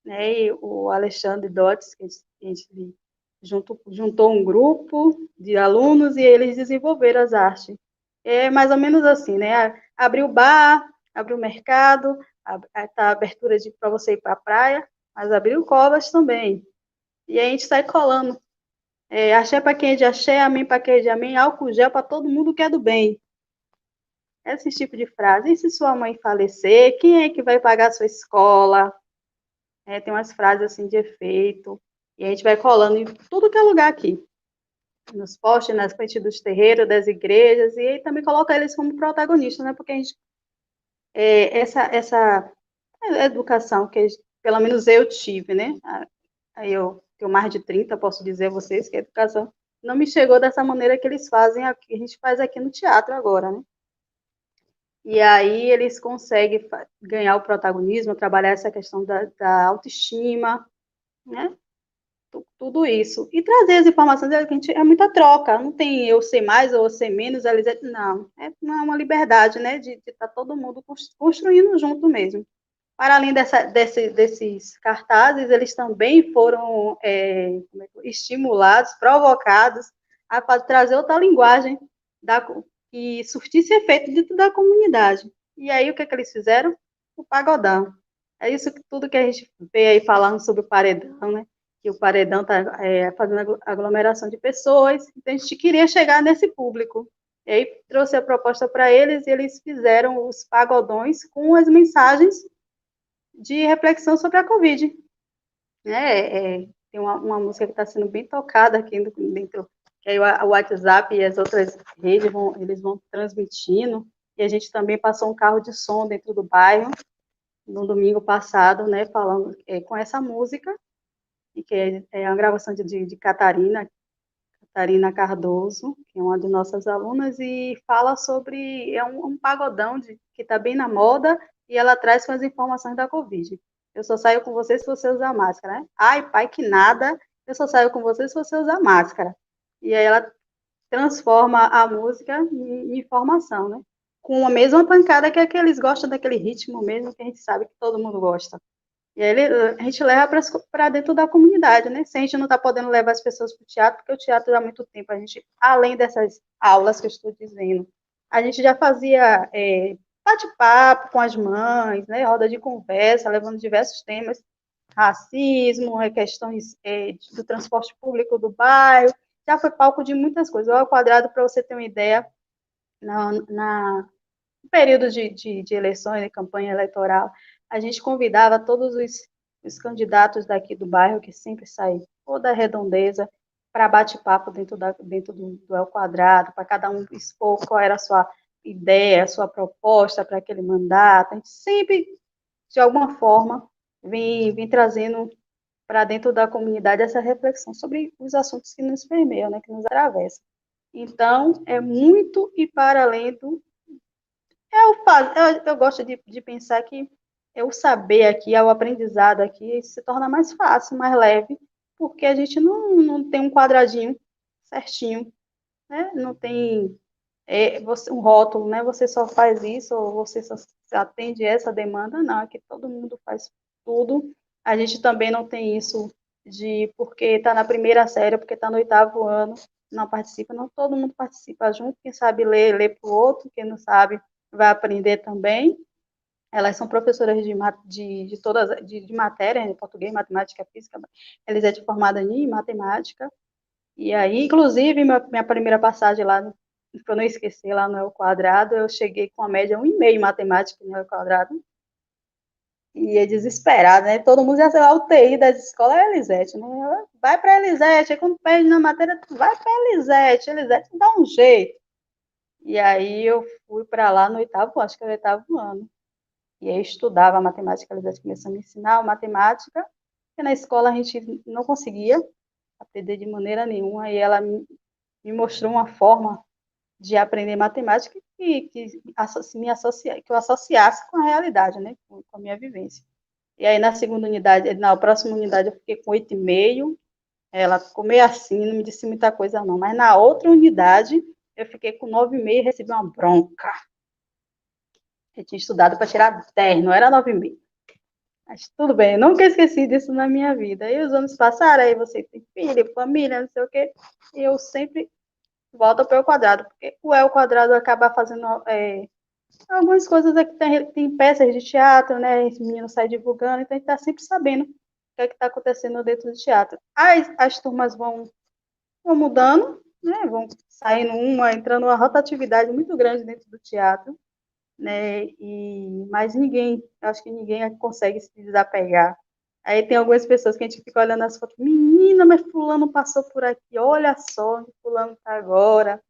Né, e o Alexandre Dotes, que a gente juntou um grupo de alunos e eles desenvolveram as artes. É mais ou menos assim, né? Abrir o bar, Abriu mercado, tá a abertura para você ir para a praia, mas abriu covas também. E aí a gente sai colando. Axé para quem é de axé, amém para quem é de amém, álcool gel para todo mundo que é do bem. Esse tipo de frase. E se sua mãe falecer, quem é que vai pagar a sua escola? Tem umas frases assim de efeito. E a gente vai colando em tudo que é lugar aqui. Nos postes, nas frentes dos terreiros, das igrejas. E aí também coloca eles como protagonistas, né? Porque a gente, essa educação que pelo menos eu tive, né? Aí eu tenho mais de 30, posso dizer a vocês que a educação não me chegou dessa maneira que eles fazem, que a gente faz aqui no teatro agora, né? E aí eles conseguem ganhar o protagonismo, trabalhar essa questão da autoestima, né? Tudo isso. E trazer as informações, a gente, é muita troca, não tem eu sei mais ou eu sei menos, não. É uma liberdade, né? De estar todo mundo construindo junto mesmo. Para além desses cartazes, eles também foram estimulados, provocados a trazer outra linguagem que surtisse efeito dentro da comunidade. E aí, o que eles fizeram? O pagodão. É isso tudo que a gente vê aí falando sobre o paredão, né? Que o paredão está fazendo aglomeração de pessoas. Então, a gente queria chegar nesse público. E aí, trouxe a proposta para eles e eles fizeram os pagodões com as mensagens de reflexão sobre a Covid. Tem uma música que está sendo bem tocada aqui dentro, que aí o WhatsApp e as outras redes eles vão transmitindo, e a gente também passou um carro de som dentro do bairro, no domingo passado, né, falando com essa música, e que é uma gravação de Catarina Cardoso, que é uma de nossas alunas, e fala sobre, um pagodão que está bem na moda, e ela traz com as informações da Covid. Eu só saio com você se você usar máscara, né? Ai, pai, que nada, eu só saio com você se você usar máscara. E aí ela transforma a música em informação, né? Com a mesma pancada que eles gostam daquele ritmo mesmo, que a gente sabe que todo mundo gosta. E aí a gente leva para dentro da comunidade, né? Se a gente não está podendo levar as pessoas para o teatro, porque o teatro há muito tempo, a gente, além dessas aulas que eu estou dizendo, a gente já fazia bate-papo com as mães, né? Roda de conversa, levando diversos temas, racismo, questões do transporte público do bairro, já foi palco de muitas coisas. Olha o quadrado, para você ter uma ideia, no período de eleições, de campanha eleitoral, a gente convidava todos os candidatos daqui do bairro, que sempre saem, ou da redondeza, para bate-papo dentro do El Quadrado, para cada um expor qual era a sua ideia, a sua proposta para aquele mandato. A gente sempre, de alguma forma, vem trazendo para dentro da comunidade essa reflexão sobre os assuntos que nos permeiam, né, que nos atravessam. Então, é muito e para além do eu gosto de pensar que o saber aqui, o aprendizado aqui, se torna mais fácil, mais leve, porque a gente não tem um quadradinho certinho, né? Não tem um rótulo, né? Você só faz isso, ou você só atende essa demanda, não, é que todo mundo faz tudo. A gente também não tem isso de porque está na primeira série, porque está no 8º ano, não participa, não, todo mundo participa junto, quem sabe ler, lê para o outro, quem não sabe vai aprender também. Elas são professoras de todas de matéria, de português, matemática, física. Eles é de formada em matemática. E aí, inclusive, minha primeira passagem lá, para eu não esquecer, lá no El Quadrado, eu cheguei com a média 1,5 em matemática no El Quadrado. E é desesperado, né? Todo mundo já sei lá, a UTI das escolas é Elisete, né? Vai para Elisete, aí quando perde na matéria, vai para Elisete dá um jeito. E aí eu fui para lá no 8º, acho que era o 8º ano. E aí eu estudava a matemática, eles começaram a me ensinar a matemática, que na escola a gente não conseguia aprender de maneira nenhuma, e ela me mostrou uma forma de aprender matemática que eu associasse com a realidade, né, com a minha vivência. E aí na segunda unidade, na próxima unidade eu fiquei com 8,5, ela ficou meio assim, não me disse muita coisa não, mas na outra unidade eu fiquei com 9,5 e recebi uma bronca. Eu tinha estudado para tirar 10, não era 9,5. Mas tudo bem, eu nunca esqueci disso na minha vida. E os anos passaram, aí você tem filho, família, não sei o quê, e eu sempre volto para o quadrado, porque o El Quadrado acaba fazendo Algumas coisas aqui tem peças de teatro, né? Esse menino sai divulgando, então a gente está sempre sabendo o que é que está acontecendo dentro do teatro. As turmas vão mudando, né? Vão saindo entrando uma rotatividade muito grande dentro do teatro, né? Mas acho que ninguém consegue se desapegar. Aí tem algumas pessoas que a gente fica olhando as fotos, menina, mas fulano passou por aqui, olha só onde fulano está agora.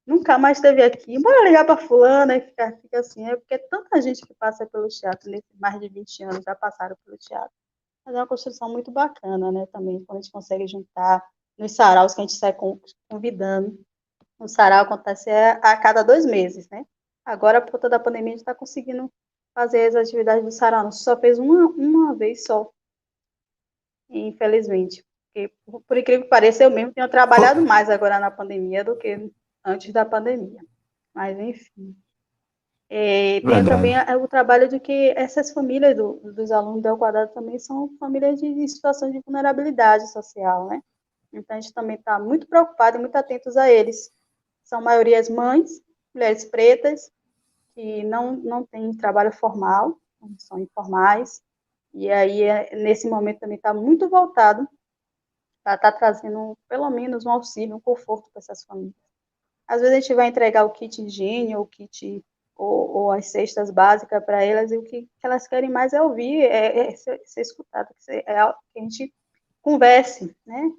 Nunca mais esteve aqui, bora ligar para fulana e fica assim, porque tanta gente que passa pelo teatro, nesses mais de 20 anos já passaram pelo teatro. Mas é uma construção muito bacana, né, também, quando a gente consegue juntar nos saraus que a gente sai convidando. O sarau acontece a cada 2 meses, né? Agora, por conta da pandemia, a gente está conseguindo fazer as atividades do sarau. A gente só fez uma vez só, infelizmente. Porque, por incrível que pareça, eu mesmo tenho trabalhado mais agora na pandemia do que antes da pandemia. Mas, enfim. Tem também o trabalho de que essas famílias dos alunos do El Quadrado também são famílias de situação de vulnerabilidade social, né? Então, a gente também está muito preocupado e muito atentos a eles. São maiorias mães, mulheres pretas, que não têm trabalho formal, são informais. E aí, nesse momento, também está muito voltado para estar trazendo, pelo menos, um auxílio, um conforto para essas famílias. Às vezes a gente vai entregar o kit higiene, ou o kit, ou as cestas básicas para elas, e o que elas querem mais é ouvir, ser escutado, que a gente converse, né?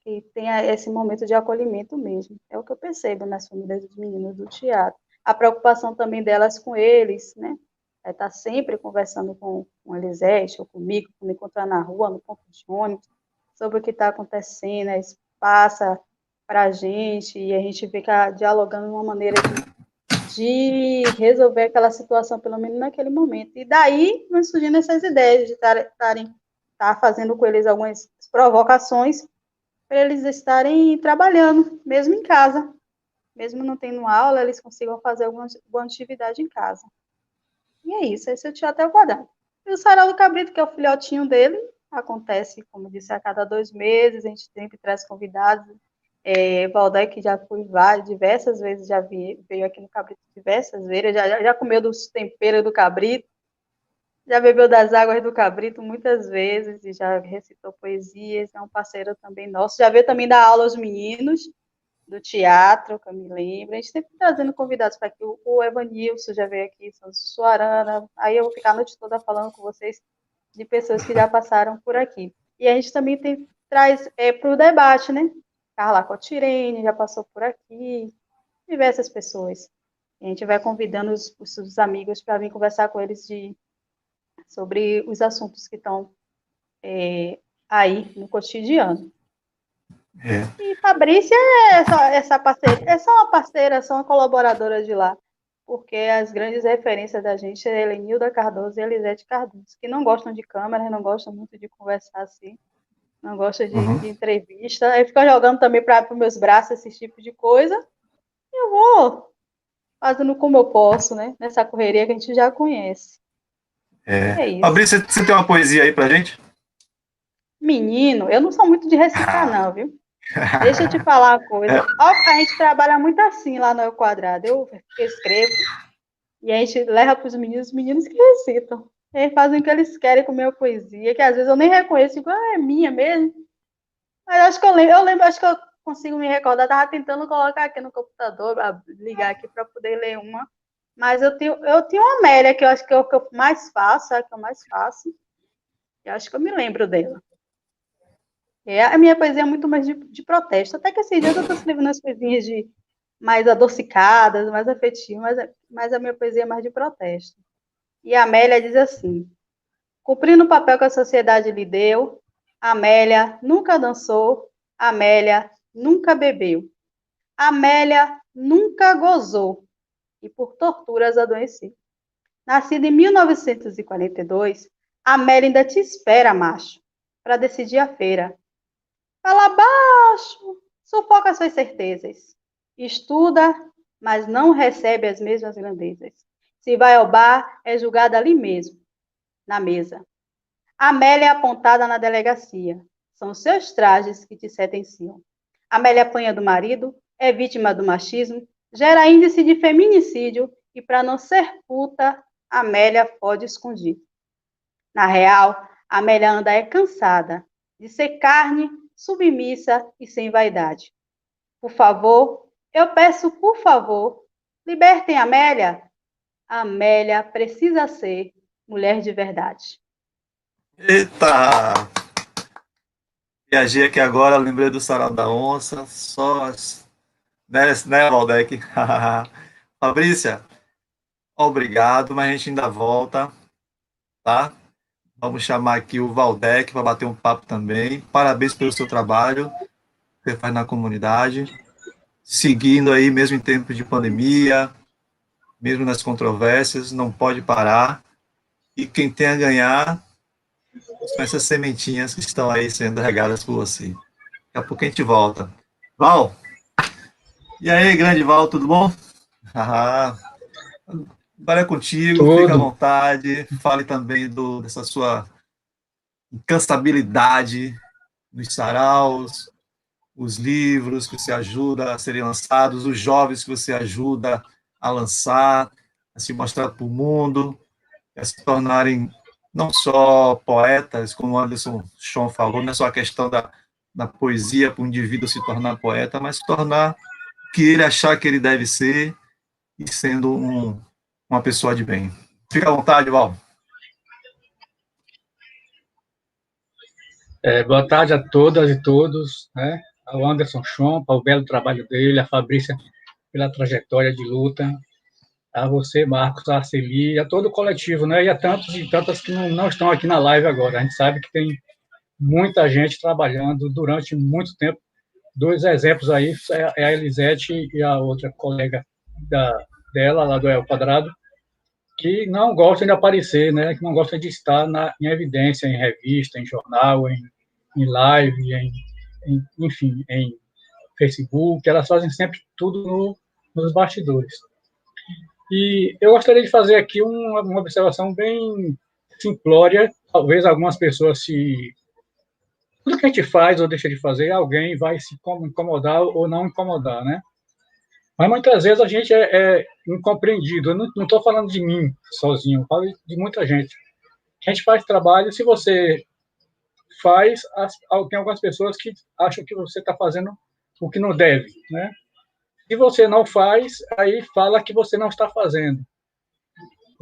Que tenha esse momento de acolhimento mesmo. É o que eu percebo nas famílias dos meninos do teatro. A preocupação também delas com eles, né? É estar sempre conversando com a Elisete ou comigo, quando encontrar na rua, no ponto de ônibus, sobre o que está acontecendo, eles passa para a gente e a gente fica dialogando de uma maneira de resolver aquela situação, pelo menos naquele momento. E daí vão surgindo essas ideias de estar fazendo com eles algumas provocações para eles estarem trabalhando, mesmo em casa. Mesmo não tendo aula, eles consigam fazer alguma atividade em casa. E é isso, esse é o Teatro El Quadrado. E o Sarau do Cabrito, que é o filhotinho dele, acontece, como disse, a cada 2 meses, a gente sempre traz convidados. Valdeir, que já fui diversas vezes, já veio aqui no Cabrito diversas vezes, já comeu dos temperos do Cabrito, já bebeu das águas do Cabrito muitas vezes e já recitou poesias, é um parceiro também nosso. Já veio também dar aula aos meninos do teatro, que eu me lembro. A gente sempre trazendo convidados para aqui. O Evanilson já veio aqui, Suarana. Aí eu vou ficar a noite toda falando com vocês de pessoas que já passaram por aqui. E a gente também traz para o debate, né? Carla Cotirene já passou por aqui, diversas pessoas. A gente vai convidando os amigos para vir conversar com eles sobre os assuntos que estão aí no cotidiano. E Fabrícia essa parceira, é só uma parceira, só uma colaboradora de lá, porque as grandes referências da gente é Helenilda Cardoso e Elisete Cardoso, que não gostam de câmera, não gostam muito de conversar assim, não gostam de entrevista, aí fica jogando também para os meus braços esse tipo de coisa, e eu vou fazendo como eu posso, né, nessa correria que a gente já conhece. É isso. Fabrício, você tem uma poesia aí pra gente? Menino, eu não sou muito de recitar, não, viu? Deixa eu te falar uma coisa. A gente trabalha muito assim lá no El Quadrado. Eu escrevo e a gente leva para os meninos que recitam. Eles fazem o que eles querem com a minha poesia, que às vezes eu nem reconheço, digo, é minha mesmo. Mas acho que eu lembro, acho que eu consigo me recordar. Estava tentando colocar aqui no computador, ligar aqui para poder ler uma. Mas eu tenho uma Amélia, que eu acho que é o que eu mais faço, é a que eu mais faço. Eu acho que eu me lembro dela. A minha poesia é muito mais de protesto. Até que esses dias eu estou escrevendo as coisinhas mais adocicadas, mais afetivas, mas a minha poesia é mais de protesto. E a Amélia diz assim: cumprindo o papel que a sociedade lhe deu, Amélia nunca dançou, Amélia nunca bebeu, Amélia nunca gozou e por torturas adoeceu. Nascida em 1942, Amélia ainda te espera, macho, para decidir a feira. Fala baixo, sufoca suas certezas. Estuda, mas não recebe as mesmas grandezas. Se vai ao bar, é julgada ali mesmo, na mesa. Amélia é apontada na delegacia. São seus trajes que te sentenciam. Amélia apanha do marido, é vítima do machismo, gera índice de feminicídio que para não ser puta, Amélia pode esconder. Na real, Amélia anda é cansada de ser carne, submissa e sem vaidade. Por favor, eu peço por favor, libertem Amélia. Amélia precisa ser mulher de verdade. Eita! Viajei aqui agora, lembrei do Sarau da Onça, só né, Valdec? Fabrícia, obrigado, mas a gente ainda volta, tá? Vamos chamar aqui o Valdec para bater um papo também. Parabéns pelo seu trabalho que você faz na comunidade, seguindo aí, mesmo em tempos de pandemia, mesmo nas controvérsias, não pode parar. E quem tem a ganhar são essas sementinhas que estão aí sendo regadas por você. Daqui a pouco a gente volta. Val, e aí, grande Val, tudo bom? Agora é contigo, fica à Tudo. vontade, fale também dessa sua incansabilidade nos saraus, os livros que você ajuda a serem lançados, os jovens que você ajuda a lançar, a se mostrar para o mundo, a se tornarem não só poetas, como o Anderson Chon falou, não é só a questão da poesia para o indivíduo se tornar poeta, mas se tornar o que ele achar que ele deve ser e sendo uma pessoa de bem. Fica à vontade, Val. Boa tarde a todas e todos, né? Ao Anderson Chon, ao belo trabalho dele, a Fabrícia pela trajetória de luta, a você, Marcos, a Arceli, a todo o coletivo, né? E a tantos e tantas que não estão aqui na live agora. A gente sabe que tem muita gente trabalhando durante muito tempo. Dois exemplos aí, é a Elisete e a outra colega dela, lá do El Quadrado, que não gostam de aparecer, né? Que não gostam de estar em evidência, em revista, em jornal, em live, enfim, em Facebook. Elas fazem sempre tudo nos bastidores. E eu gostaria de fazer aqui uma observação bem simplória. Talvez algumas pessoas tudo que a gente faz ou deixa de fazer, alguém vai se incomodar ou não incomodar, né? Mas muitas vezes a gente é incompreendido. Eu não estou falando de mim sozinho, eu falo de muita gente. A gente faz trabalho, se você faz, tem algumas pessoas que acham que você está fazendo o que não deve, né? Se você não faz, aí fala que você não está fazendo.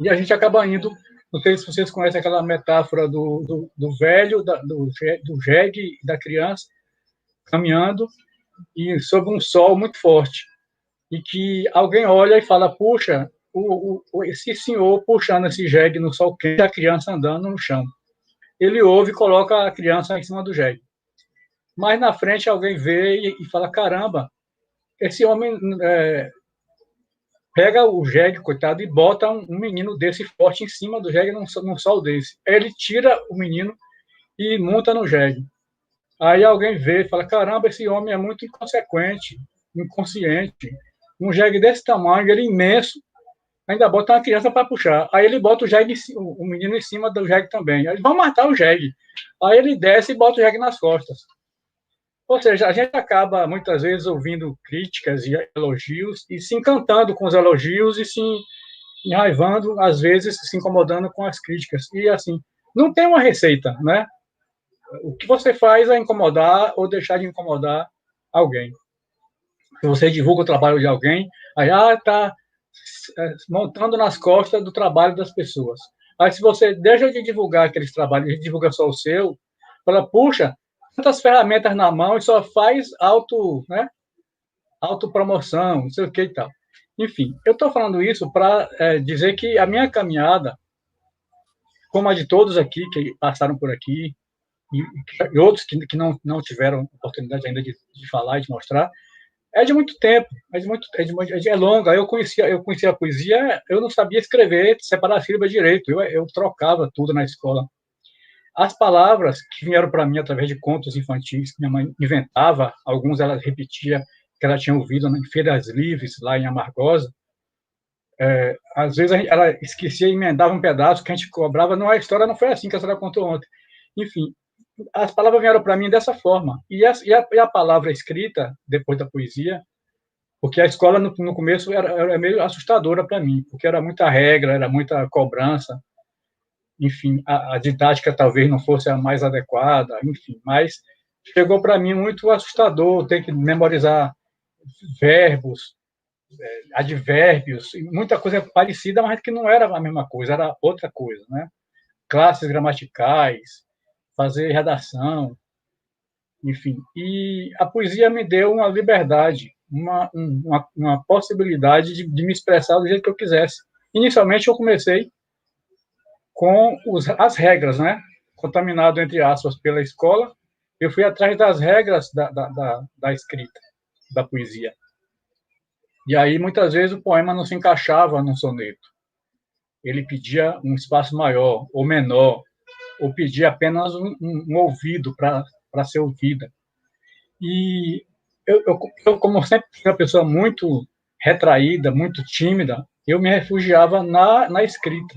E a gente acaba indo, não sei se vocês conhecem aquela metáfora do velho, do jegue da criança, caminhando e sob um sol muito forte. E que alguém olha e fala, puxa, esse senhor puxando esse jegue no sol quente, a criança andando no chão. Ele ouve e coloca a criança em cima do jegue. Mas na frente alguém vê e fala, caramba, esse homem pega o jegue, coitado, e bota um menino desse forte em cima do jegue num sol desse. Aí ele tira o menino e monta no jegue. Aí alguém vê e fala, caramba, esse homem é muito inconsequente, inconsciente. Um jegue desse tamanho, ele é imenso, ainda bota uma criança para puxar. Aí ele bota o menino em cima do jegue também. Aí eles vão matar o jegue. Aí ele desce e bota o jegue nas costas. Ou seja, a gente acaba, muitas vezes, ouvindo críticas e elogios e se encantando com os elogios e se enraivando, às vezes, se incomodando com as críticas. E, assim, não tem uma receita, né? O que você faz é incomodar ou deixar de incomodar alguém. Se você divulga o trabalho de alguém, aí, tá montando nas costas do trabalho das pessoas. Aí, se você deixa de divulgar aqueles trabalhos e divulga só o seu, fala, puxa, tantas ferramentas na mão e só faz autopromoção, não sei o que e tal. Enfim, eu estou falando isso para dizer que a minha caminhada, como a de todos aqui que passaram por aqui, e outros que não tiveram oportunidade ainda de falar e de mostrar, é de muito tempo, é longa. Eu conhecia a poesia, eu não sabia escrever, separar a sílaba direito, eu trocava tudo na escola. As palavras que vieram para mim através de contos infantis que minha mãe inventava, alguns ela repetia que ela tinha ouvido em feiras livres, lá em Amargosa. Às vezes ela esquecia e emendava um pedaço que a gente cobrava. Não, a história não foi assim que a senhora contou ontem. Enfim, as palavras vieram para mim dessa forma. E a palavra escrita, depois da poesia, Porque a escola, no começo, era meio assustadora para mim, porque era muita regra, era muita cobrança, enfim, a didática talvez não fosse a mais adequada, enfim, mas chegou para mim muito assustador ter que memorizar verbos, advérbios, muita coisa parecida, mas que não era a mesma coisa, era outra coisa, né? Classes gramaticais, fazer redação, enfim. E a poesia me deu uma liberdade, uma possibilidade de me expressar do jeito que eu quisesse. Inicialmente, eu comecei com as regras, né? Contaminado, entre aspas, pela escola, eu fui atrás das regras da escrita, da poesia. E aí, muitas vezes, o poema não se encaixava num soneto. Ele pedia um espaço maior ou menor, ou pedia apenas um ouvido para ser ouvida. E eu, como sempre fui uma pessoa muito retraída, muito tímida, eu me refugiava na escrita.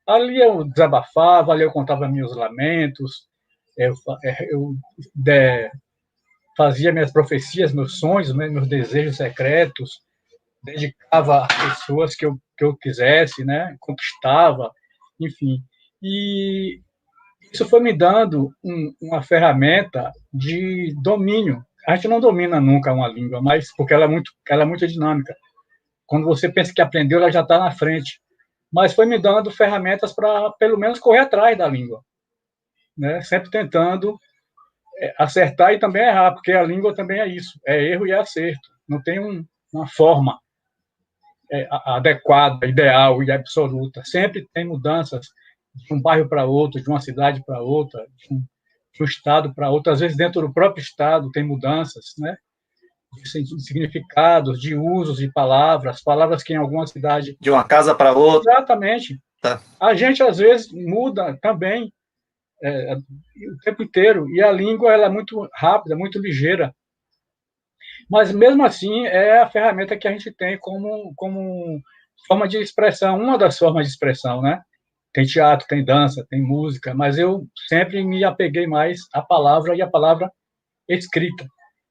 Ali eu desabafava, ali eu contava meus lamentos, eu fazia minhas profecias, meus sonhos, meus desejos secretos, dedicava a pessoas que eu quisesse, né? Conquistava, enfim. E isso foi me dando uma ferramenta de domínio. A gente não domina nunca uma língua, mas porque ela é muito dinâmica. Quando você pensa que aprendeu, ela já está na frente. Mas foi me dando ferramentas para, pelo menos, correr atrás da língua, né? Sempre tentando acertar e também errar, porque a língua também é isso, é erro e é acerto. Não tem uma forma adequada, ideal e absoluta. Sempre tem mudanças de um bairro para outro, de uma cidade para outra, de um estado para outro. Às vezes, dentro do próprio estado, tem mudanças, né? De significados, de usos de palavras, palavras que em alguma cidade... De uma casa para outra. Exatamente. Tá. A gente, às vezes, muda também o tempo inteiro, e a língua ela é muito rápida, muito ligeira. Mas, mesmo assim, é a ferramenta que a gente tem como forma de expressão, uma das formas de expressão, né? Tem teatro, tem dança, tem música, mas eu sempre me apeguei mais à palavra e à palavra escrita.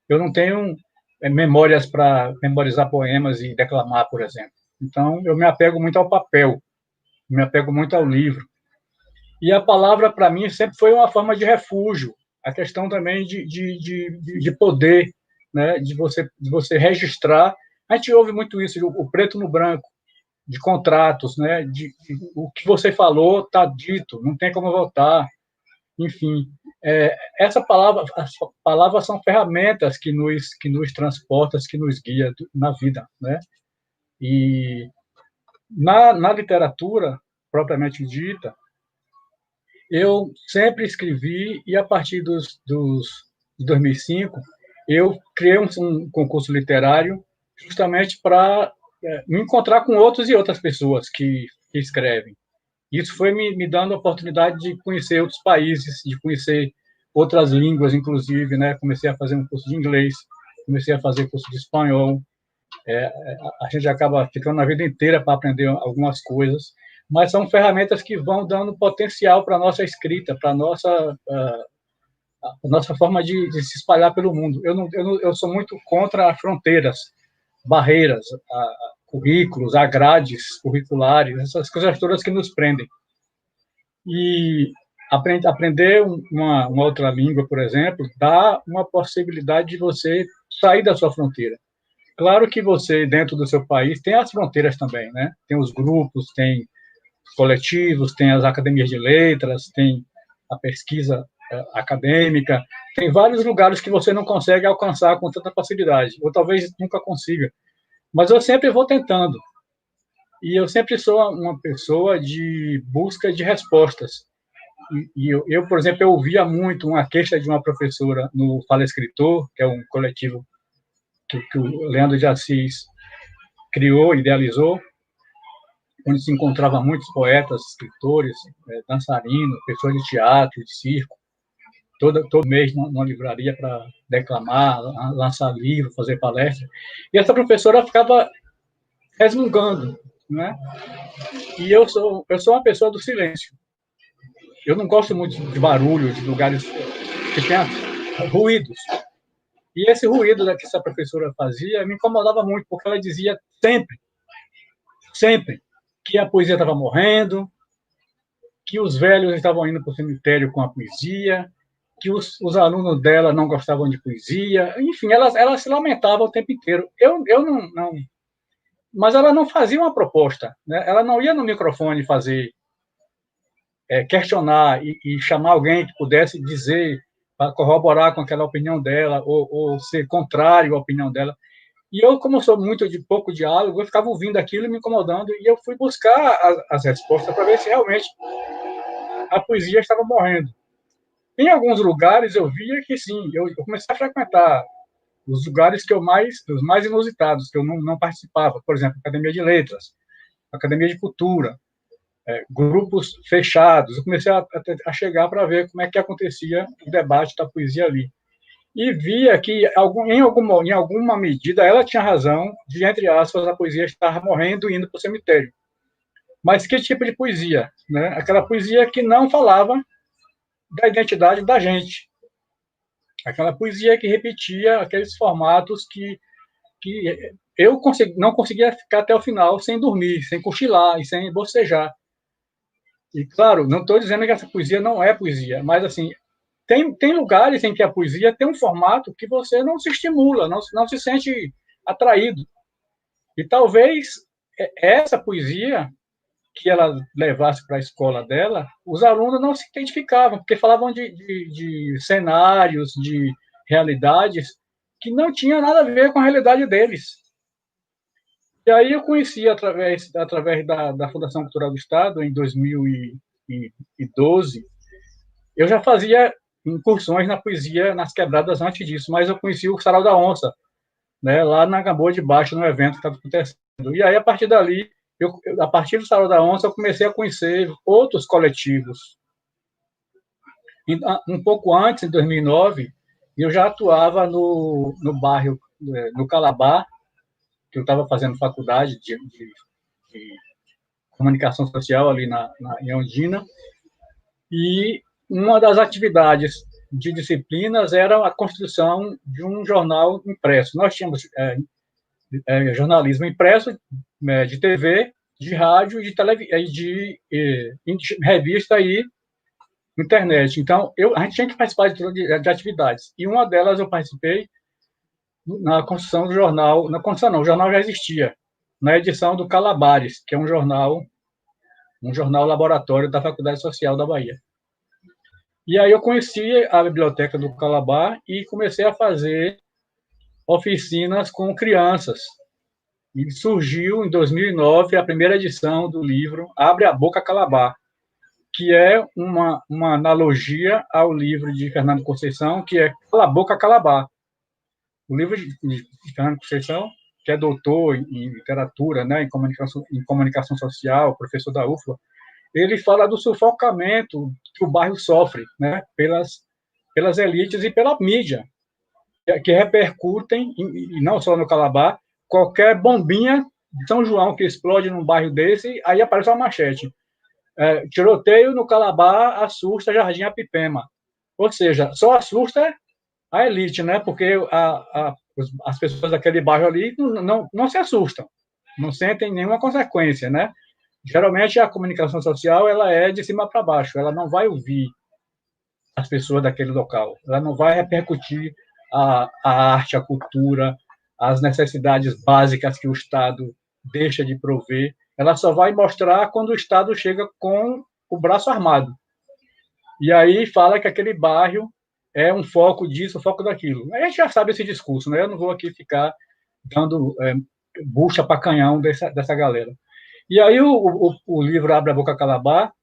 Eu não tenho memórias para memorizar poemas e declamar, por exemplo. Então, eu me apego muito ao papel, me apego muito ao livro. E a palavra, para mim, sempre foi uma forma de refúgio. A questão também de poder, né? De você registrar. A gente ouve muito isso, o preto no branco, de contratos, né? O que você falou está dito, não tem como voltar. Enfim, as palavras são ferramentas que nos transportam, que nos guiam na vida, né? E na literatura propriamente dita, eu sempre escrevi, e a partir de 2005, eu criei um concurso literário justamente para me encontrar com outros e outras pessoas que escrevem. Isso foi me dando a oportunidade de conhecer outros países, de conhecer outras línguas, inclusive, né? Comecei a fazer um curso de inglês, comecei a fazer curso de espanhol. A gente acaba ficando a vida inteira para aprender algumas coisas, mas são ferramentas que vão dando potencial para a nossa escrita, para a nossa forma de se espalhar pelo mundo. Eu sou muito contra fronteiras, barreiras, currículos, grades curriculares, essas coisas todas que nos prendem. E aprender uma outra língua, por exemplo, dá uma possibilidade de você sair da sua fronteira. Claro que você, dentro do seu país, tem as fronteiras também, né? Tem os grupos, tem os coletivos, tem as academias de letras, tem a pesquisa acadêmica, tem vários lugares que você não consegue alcançar com tanta facilidade, ou talvez nunca consiga. Mas eu sempre vou tentando. E eu sempre sou uma pessoa de busca de respostas. E eu, por exemplo, eu ouvia muito uma queixa de uma professora no Fala Escritor, que é um coletivo que o Leandro de Assis criou, idealizou, onde se encontrava muitos poetas, escritores, dançarinos, pessoas de teatro, de circo, todo mês numa livraria para declamar, lançar livro, fazer palestra. E essa professora ficava resmungando, né? E eu sou uma pessoa do silêncio. Eu não gosto muito de barulho, de lugares que tenham ruídos. E esse ruído que essa professora fazia me incomodava muito, porque ela dizia sempre, que a poesia estava morrendo, que os velhos estavam indo para o cemitério com a poesia, que os alunos dela não gostavam de poesia, enfim, ela se lamentava o tempo inteiro. Eu não, mas ela não fazia uma proposta, né? Ela não ia no microfone fazer, questionar e chamar alguém que pudesse dizer, para corroborar com aquela opinião dela, ou ser contrário à opinião dela. E eu, como sou muito de pouco diálogo, eu ficava ouvindo aquilo e me incomodando, e eu fui buscar as respostas para ver se realmente a poesia estava morrendo. Em alguns lugares eu via que sim, eu comecei a frequentar os lugares os mais inusitados, que eu não participava, por exemplo, Academia de Letras, Academia de Cultura, grupos fechados. Eu comecei a chegar para ver como é que acontecia o debate da poesia ali. E via que, em alguma medida, ela tinha razão de, entre aspas, a poesia estar morrendo e indo para o cemitério. Mas que tipo de poesia? Né? Aquela poesia que não falava da identidade da gente. Aquela poesia que repetia aqueles formatos que eu não conseguia ficar até o final sem dormir, sem cochilar e sem bocejar. E, claro, não estou dizendo que essa poesia não é poesia, mas, assim, tem lugares em que a poesia tem um formato que você não se estimula, não se sente atraído. E talvez essa poesia que ela levasse para a escola dela, os alunos não se identificavam, porque falavam de cenários, de realidades que não tinham nada a ver com a realidade deles. E aí eu conheci, através da Fundação Cultural do Estado, em 2012, eu já fazia incursões na poesia, nas quebradas antes disso, mas eu conheci o Sarau da Onça, né, lá na Gamboa de Baixo, no evento que estava acontecendo. E aí, a partir dali, a partir do Sarau da Onça, eu comecei a conhecer outros coletivos. E, um pouco antes, em 2009, eu já atuava no bairro, no Calabar, que eu estava fazendo faculdade de comunicação social ali em Ondina, e uma das atividades de disciplinas era a construção de um jornal impresso. Nós tínhamos jornalismo impresso, de TV, de rádio, de revista e internet. Então, a gente tinha que participar de atividades. E uma delas eu participei na construção do jornal. Na construção não, o jornal já existia, na edição do Calabares, que é um jornal laboratório da Faculdade Social da Bahia. E aí eu conheci a biblioteca do Calabar e comecei a fazer oficinas com crianças. E surgiu, em 2009, a primeira edição do livro Abre a Boca Calabar, que é uma analogia ao livro de Fernando Conceição, que é Cala a Boca Calabar. O livro de Fernando Conceição, que é doutor em literatura, né, em comunicação social, professor da UFLA, ele fala do sufocamento que o bairro sofre, né, pelas elites e pela mídia, que repercutem, e não só no Calabar, qualquer bombinha de São João que explode num bairro desse, aí aparece uma manchete. Tiroteio no Calabar assusta Jardim Apipema. Ou seja, só assusta a elite, né? Porque as pessoas daquele bairro ali não se assustam, não sentem nenhuma consequência, né? Geralmente a comunicação social ela é de cima para baixo, ela não vai ouvir as pessoas daquele local, ela não vai repercutir a arte, a cultura, as necessidades básicas que o Estado deixa de prover, ela só vai mostrar quando o Estado chega com o braço armado. E aí fala que aquele bairro é um foco disso, um foco daquilo. A gente já sabe esse discurso, né? Eu não vou aqui ficar dando bucha para canhão dessa galera. E aí o livro Abre a Boca Calabar,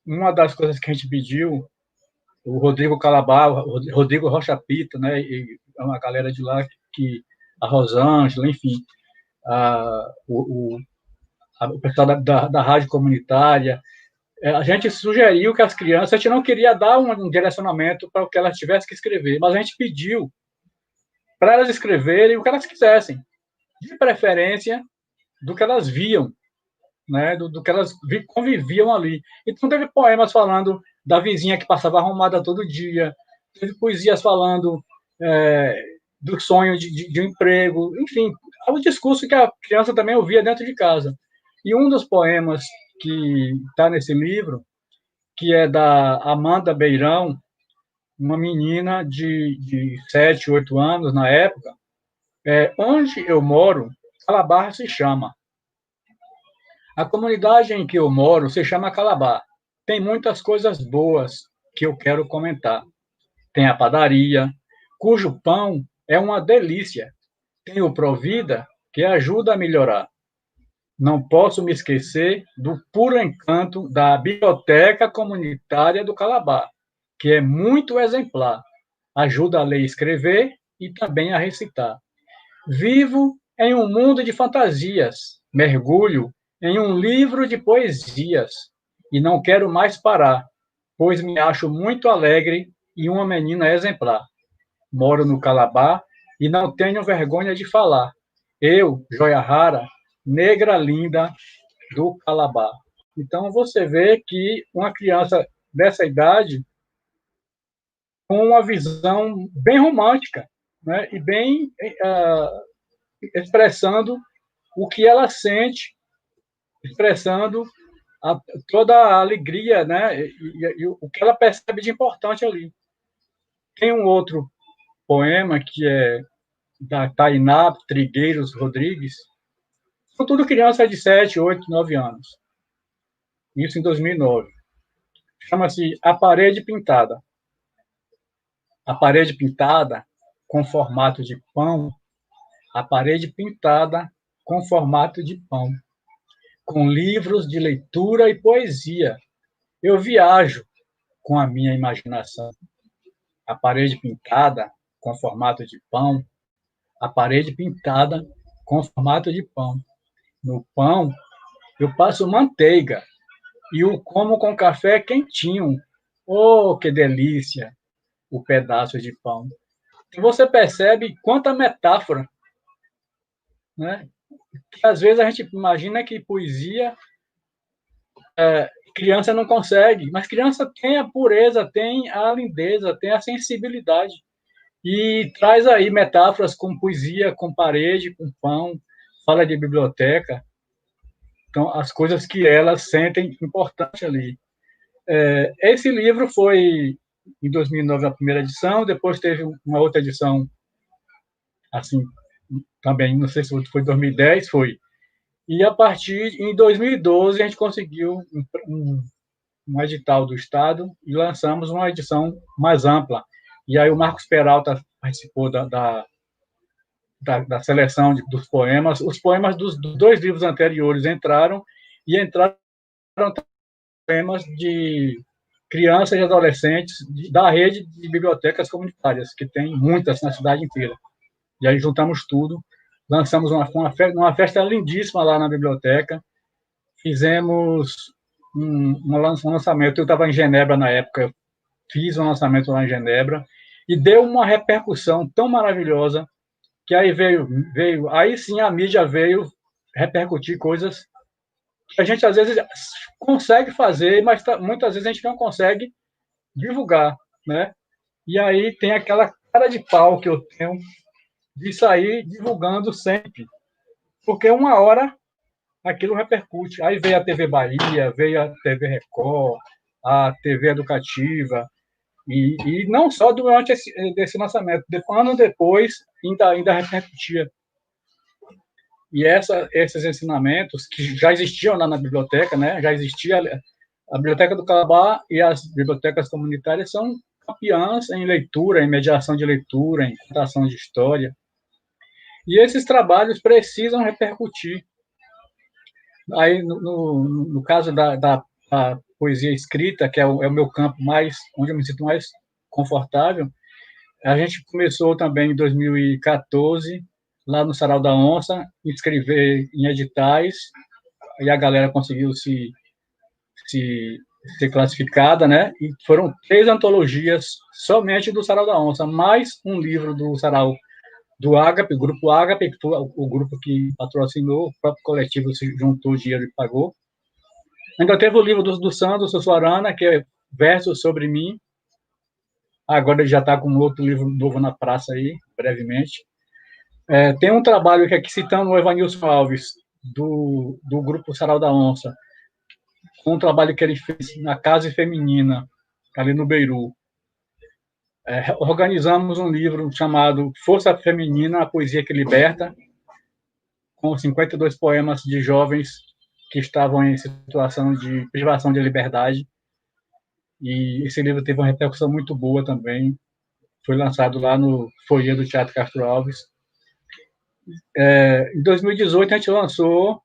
uma das coisas que a gente pediu, o Rodrigo Calabar, o Rodrigo Rocha Pita, né, e uma galera de lá, a Rosângela, enfim, o pessoal da rádio comunitária, a gente sugeriu que as crianças, a gente não queria dar um direcionamento para o que elas tivessem que escrever, mas a gente pediu para elas escreverem o que elas quisessem, de preferência do que elas viam, né, do que elas conviviam ali. Então, teve poemas falando da vizinha que passava arrumada todo dia, teve poesias falando do sonho de um emprego, enfim, é um discurso que a criança também ouvia dentro de casa. E um dos poemas que está nesse livro, que é da Amanda Beirão, uma menina de 7, 8 anos na época, onde eu moro, Calabar se chama. A comunidade em que eu moro se chama Calabar. Tem muitas coisas boas que eu quero comentar. Tem a padaria, cujo pão é uma delícia. Tem o Provida, que ajuda a melhorar. Não posso me esquecer do puro encanto da Biblioteca Comunitária do Calabar, que é muito exemplar. Ajuda a ler e escrever e também a recitar. Vivo em um mundo de fantasias, mergulho em um livro de poesias e não quero mais parar, pois me acho muito alegre e uma menina exemplar. Moro no Calabar e não tenho vergonha de falar. Eu, joia rara, negra linda do Calabar. Então você vê que uma criança dessa idade com uma visão bem romântica, né, e bem expressando o que ela sente, expressando toda a alegria, né, e o que ela percebe de importante ali. Tem um outro poema que é da Tainá Trigueiros Rodrigues, são tudo crianças de 7, 8, 9 anos. Isso em 2009. Chama-se A Parede Pintada. A parede pintada com formato de pão, a parede pintada com formato de pão, com livros de leitura e poesia. Eu viajo com a minha imaginação. A parede pintada com formato de pão, a parede pintada com formato de pão. No pão, eu passo manteiga e o como com café quentinho. Oh, que delícia! O pedaço de pão. E você percebe quanta metáfora, né? Que às vezes a gente imagina que poesia criança não consegue, mas criança tem a pureza, tem a lindeza, tem a sensibilidade. E traz aí metáforas com poesia, com parede, com pão, fala de biblioteca. Então, as coisas que elas sentem importante ali. Esse livro foi, em 2009, a primeira edição, depois teve uma outra edição, assim, também, não sei se foi 2010, foi. E a partir, em 2012, a gente conseguiu um edital do Estado e lançamos uma edição mais ampla. E aí o Marcos Peralta participou da seleção dos poemas. Os poemas dos 2 livros anteriores entraram poemas de crianças e adolescentes da rede de bibliotecas comunitárias, que tem muitas na cidade inteira. E aí juntamos tudo, lançamos uma festa lindíssima lá na biblioteca, fizemos um lançamento. Eu estava em Genebra na época, fiz um lançamento lá em Genebra, e deu uma repercussão tão maravilhosa, que aí aí sim a mídia veio repercutir coisas que a gente às vezes consegue fazer, mas muitas vezes a gente não consegue divulgar, né? E aí tem aquela cara de pau que eu tenho de sair divulgando sempre, porque uma hora aquilo repercute. Aí veio a TV Bahia, veio a TV Record, a TV Educativa, e não só durante esse lançamento, anos depois ainda repercutia. E esses ensinamentos que já existiam lá na biblioteca, né? Já existia a Biblioteca do Calabar, e as bibliotecas comunitárias são campeãs em leitura, em mediação de leitura, em contação de história. E esses trabalhos precisam repercutir. Aí, no caso da poesia escrita, que é o meu campo onde eu me sinto mais confortável, a gente começou também em 2014, lá no Sarau da Onça, inscrever em editais, e a galera conseguiu ser classificada, né? E foram 3 antologias somente do Sarau da Onça, mais um livro do Sarau do Ágape, o Grupo Ágape, que foi o grupo que patrocinou, o próprio coletivo se juntou o dinheiro e pagou. Ainda teve o livro do Sandro Sussuarana, que é Versos sobre Mim, Agora ele já está com um outro livro novo na praça aí, brevemente. Tem um trabalho que aqui citando o Evanilson Alves, do Grupo Sarau da Onça, com um trabalho que ele fez na Casa Feminina, ali no Beiru. Organizamos um livro chamado Força Feminina, a Poesia que Liberta, com 52 poemas de jovens que estavam em situação de privação de liberdade. E esse livro teve uma repercussão muito boa também. Foi lançado lá no foyer do Teatro Castro Alves. Em 2018, a gente lançou,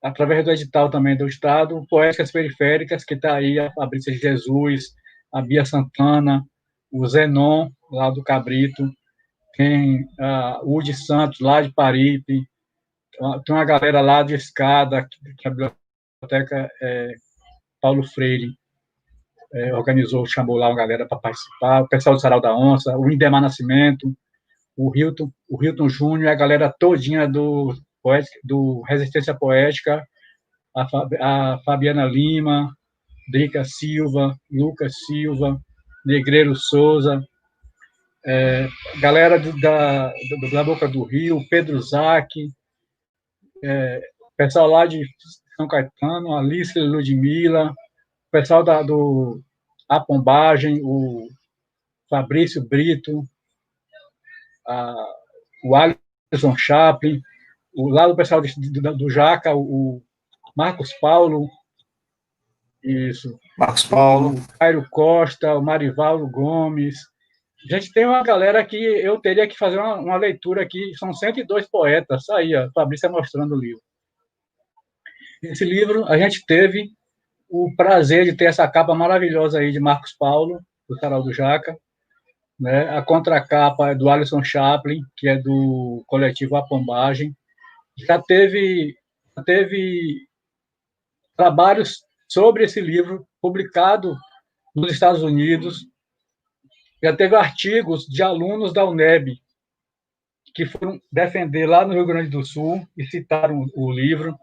através do edital também do Estado, Poéticas Periféricas, que está aí a Fabrícia Jesus, a Bia Santana, o Zenon, lá do Cabrito, tem o Udi Santos, lá de Paripe, tem uma galera lá de Escada, que a biblioteca Paulo Freire organizou, chamou lá uma galera para participar, o pessoal do Sarau da Onça, o Indemar Nascimento, o Hilton Júnior, a galera todinha do Resistência Poética, a Fabiana Lima, Drica Silva, Lucas Silva, Negreiro Souza, galera da Boca do Rio, Pedro Zac, pessoal lá de São Caetano, Alice Ludmilla, pessoal do Apombagem, o Fabrício Brito, o Alisson Chaplin, lá do pessoal do Jaca, o Marcos Paulo, isso. Marcos Paulo. O Cairo Costa, o Marivaldo Gomes. A gente tem uma galera que eu teria que fazer uma leitura aqui, são 102 poetas, aí, a Fabrícia mostrando o livro. Esse livro, a gente teve o prazer de ter essa capa maravilhosa aí de Marcos Paulo, do Sarau do Jaca, né? A contracapa é do Alisson Chaplin, que é do coletivo Apombagem. Já teve trabalhos sobre esse livro publicado nos Estados Unidos. Já teve artigos de alunos da UNEB que foram defender lá no Rio Grande do Sul e citaram o livro.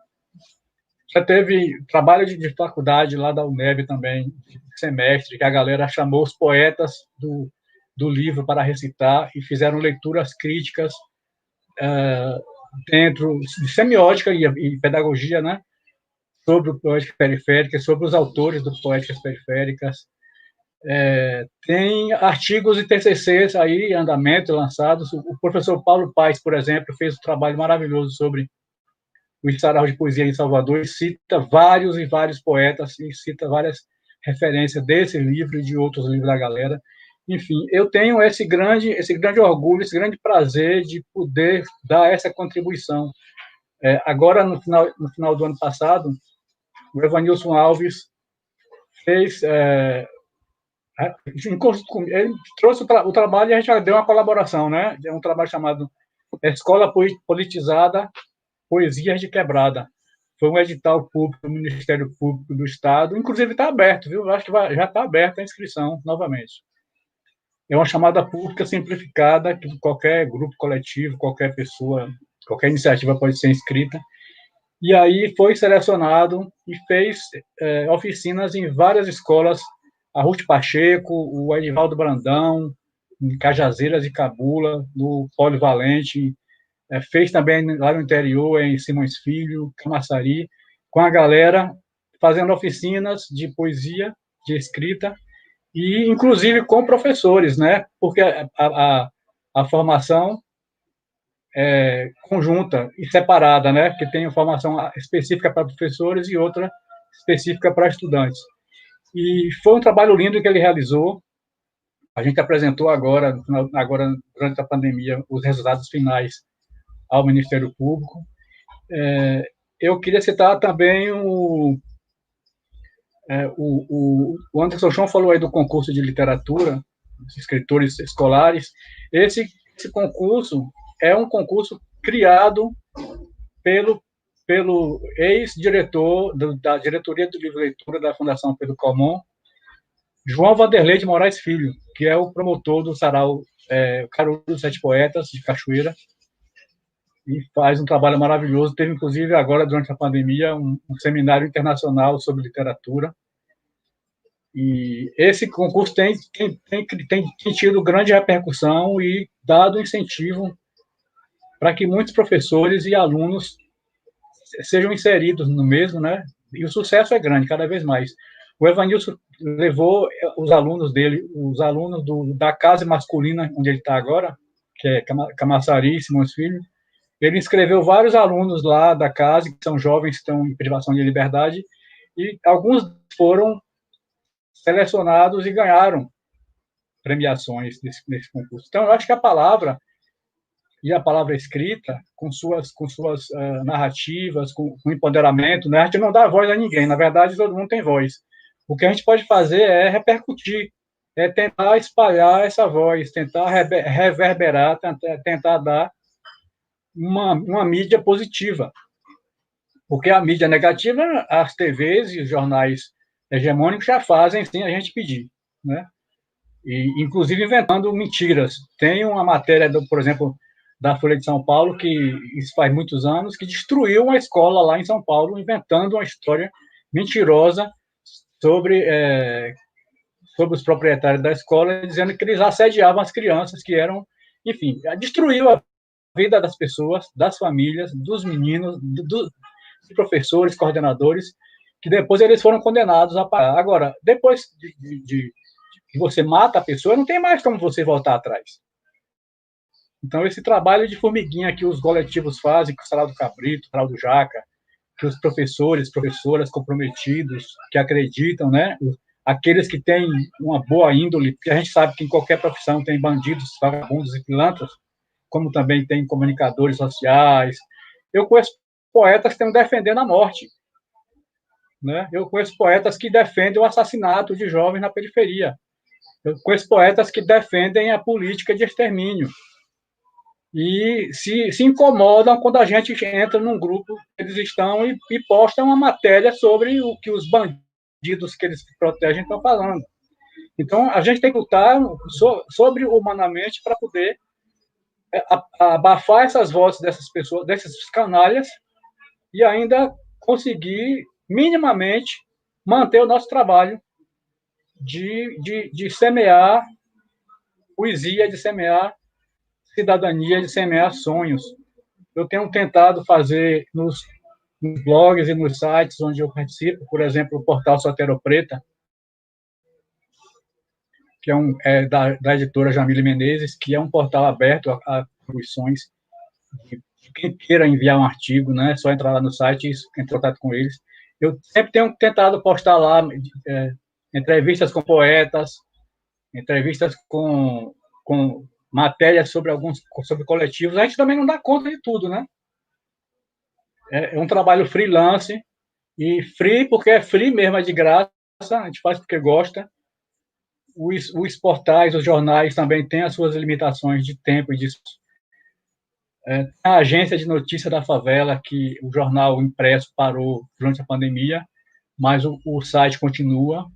Já teve trabalho de faculdade lá da UNEB também, de semestre, que a galera chamou os poetas do livro para recitar e fizeram leituras críticas dentro de semiótica e pedagogia, né? Sobre o Poéticas Periféricas, sobre os autores do Poéticas Periféricas. Tem artigos e TCCs aí em andamento, lançados. O professor Paulo Paes, por exemplo, fez um trabalho maravilhoso sobre o Sarau de Poesia em Salvador e cita vários e vários poetas e cita várias referências desse livro e de outros livros da galera. Enfim, eu tenho esse grande orgulho, esse grande prazer de poder dar essa contribuição. Agora, no final do ano passado, o Evanilson Alves fez... ele trouxe o trabalho e a gente já deu uma colaboração, né? É um trabalho chamado Escola Politizada, Poesias de Quebrada. Foi um edital público do Ministério Público do Estado, inclusive está aberto, viu? Acho que já está aberta a inscrição novamente. É uma chamada pública simplificada, que qualquer grupo coletivo, qualquer pessoa, qualquer iniciativa pode ser inscrita. E aí foi selecionado e fez oficinas em várias escolas, a Ruth Pacheco, o Edivaldo Brandão, em Cajazeiras e Cabula, no Polivalente, fez também lá no interior, em Simões Filho, Camaçari, com a galera, fazendo oficinas de poesia, de escrita, e inclusive com professores, né? Porque a formação é conjunta e separada, né? Que tem formação específica para professores e outra específica para estudantes. E foi um trabalho lindo que ele realizou. A gente apresentou agora durante a pandemia, os resultados finais ao Ministério Público. Eu queria citar também o Anderson Chon falou aí do concurso de literatura, dos escritores escolares. Esse concurso é um concurso criado pelo ex-diretor da Diretoria do Livro e Leitura da Fundação Pedro Calmon, João Vanderlei de Moraes Filho, que é o promotor do Sarau Caruaru dos Sete Poetas, de Cachoeira, e faz um trabalho maravilhoso. Teve, inclusive, agora, durante a pandemia, um seminário internacional sobre literatura. E esse concurso tem tido grande repercussão e dado incentivo para que muitos professores e alunos sejam inseridos no mesmo, né? E o sucesso é grande, cada vez mais. O Evanilson levou os alunos dele, os alunos da casa masculina, onde ele está agora, que é Camaçari, Simões Filho, ele inscreveu vários alunos lá da casa, que são jovens que estão em privação de liberdade, e alguns foram selecionados e ganharam premiações nesse concurso. Então, eu acho que a palavra escrita, com suas narrativas, com empoderamento, né? A gente não dá voz a ninguém, na verdade, todo mundo tem voz. O que a gente pode fazer é repercutir, é tentar espalhar essa voz, tentar reverberar, tentar dar uma mídia positiva. Porque a mídia negativa, as TVs e os jornais hegemônicos já fazem sem a gente pedir, né? E, inclusive, inventando mentiras. Tem uma matéria, por exemplo, da Folha de São Paulo, que isso faz muitos anos, que destruiu uma escola lá em São Paulo, inventando uma história mentirosa sobre os proprietários da escola, dizendo que eles assediavam as crianças, que eram, enfim, destruiu a vida das pessoas, das famílias, dos meninos, dos professores, coordenadores, que depois eles foram condenados a pagar. Agora, depois que você mata a pessoa, não tem mais como você voltar atrás. Então, esse trabalho de formiguinha que os coletivos fazem, que o Sarau do Cabrito, o Sarau do Jaca, que os professores, professoras comprometidos, que acreditam, né? Aqueles que têm uma boa índole, porque a gente sabe que em qualquer profissão tem bandidos, vagabundos e pilantras, como também tem comunicadores sociais. Eu conheço poetas que estão defendendo a morte, né? Eu conheço poetas que defendem o assassinato de jovens na periferia. Eu conheço poetas que defendem a política de extermínio e se incomodam quando a gente entra num grupo, eles estão e postam uma matéria sobre o que os bandidos que eles protegem estão falando. Então, a gente tem que lutar sobre-humanamente para poder abafar essas vozes dessas pessoas, desses canalhas, e ainda conseguir, minimamente, manter o nosso trabalho de semear poesia, de semear cidadania, de semear sonhos. Eu tenho tentado fazer nos blogs e nos sites onde eu participo, por exemplo, o portal Sotero Preta, que é da editora Jamile Menezes, que é um portal aberto a contribuições. Quem queira enviar um artigo, né, é só entrar lá no site e entrar em contato com eles. Eu sempre tenho tentado postar lá entrevistas com poetas, entrevistas com matérias sobre coletivos. A gente também não dá conta de tudo, né? É um trabalho freelance, e free porque é free mesmo, é de graça, a gente faz porque gosta. Os portais, os jornais também têm as suas limitações de tempo e a agência de notícia da favela, que o jornal impresso parou durante a pandemia, mas o site continua.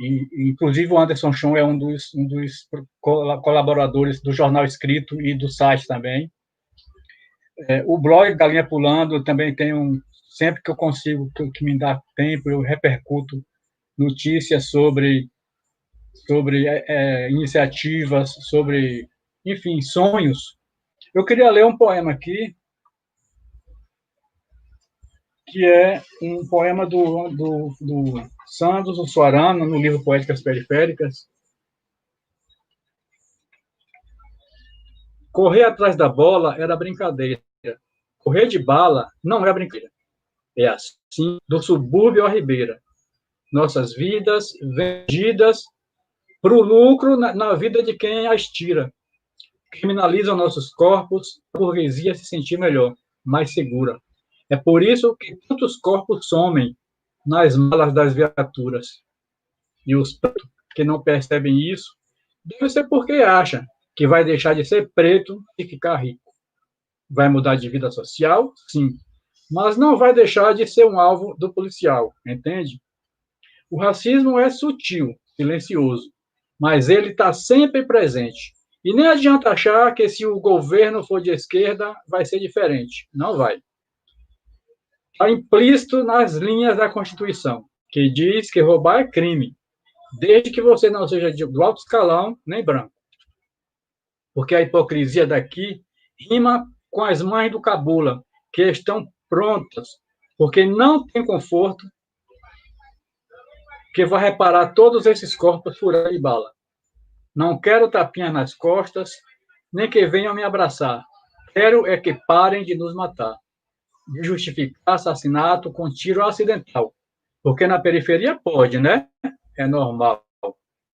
E, inclusive, o Anderson Chon é um dos colaboradores do jornal escrito e do site também. O blog Galinha Pulando também tem sempre que eu consigo, que me dá tempo, eu repercuto notícias sobre iniciativas, sobre, enfim, sonhos. Eu queria ler um poema aqui, que é um poema do Santos Suarano, no livro Poéticas Periféricas. Correr atrás da bola era brincadeira. Correr de bala não é brincadeira. É assim, do subúrbio à ribeira. Nossas vidas vendidas para o lucro na vida de quem as tira. Criminalizam nossos corpos, a burguesia se sentir melhor, mais segura. É por isso que tantos corpos somem nas malas das viaturas. E os pretos que não percebem isso, deve ser porque acham que vai deixar de ser preto e ficar rico. Vai mudar de vida social? Sim. Mas não vai deixar de ser um alvo do policial, entende? O racismo é sutil, silencioso, mas ele está sempre presente. E nem adianta achar que se o governo for de esquerda, vai ser diferente. Não vai. Está implícito nas linhas da Constituição, que diz que roubar é crime. desde que você não seja do alto escalão, nem branco. Porque a hipocrisia daqui rima com as mães do cabula, que estão prontas, porque não tem conforto, que vai reparar todos esses corpos furados de bala. Não quero tapinha nas costas, nem que venham me abraçar. Quero é que parem de nos matar, de justificar assassinato com tiro acidental. Porque na periferia pode, né? É normal.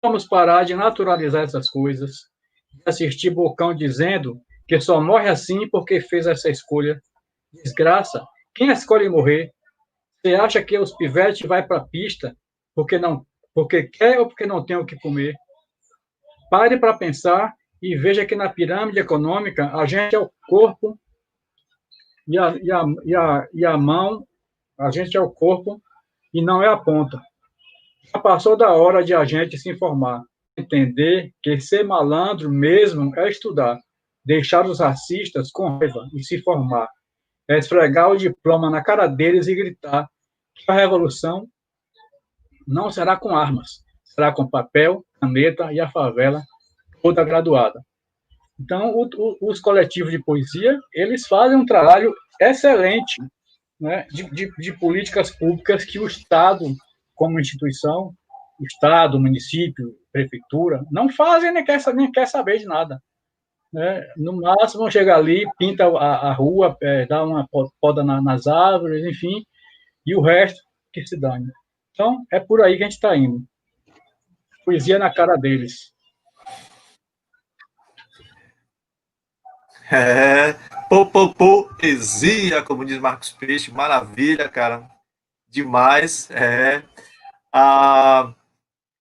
Vamos parar de naturalizar essas coisas, de assistir Bocão dizendo que só morre assim porque fez essa escolha. Desgraça. Quem escolhe morrer? Você acha que os pivetes vai para a pista porque quer ou porque não tem o que comer? Pare para pensar e veja que na pirâmide econômica a gente é o corpo e a mão, a gente é o corpo e não é a ponta. Já passou da hora de a gente se informar, entender que ser malandro mesmo é estudar, deixar os racistas com raiva e se formar, é esfregar o diploma na cara deles e gritar que a revolução não será com armas, será com papel, caneta e a favela toda graduada. Então, os coletivos de poesia, eles fazem um trabalho excelente, né, de políticas públicas que o Estado, como instituição, o Estado, o município, prefeitura, não fazem nem quer saber de nada. Né? No máximo, vão chegar ali, pinta a rua, dá uma poda nas árvores, enfim, e o resto que se dane. Então, é por aí que a gente está indo. Poesia na cara deles. É, poesia, como diz Marcos Peixe, maravilha, cara, demais.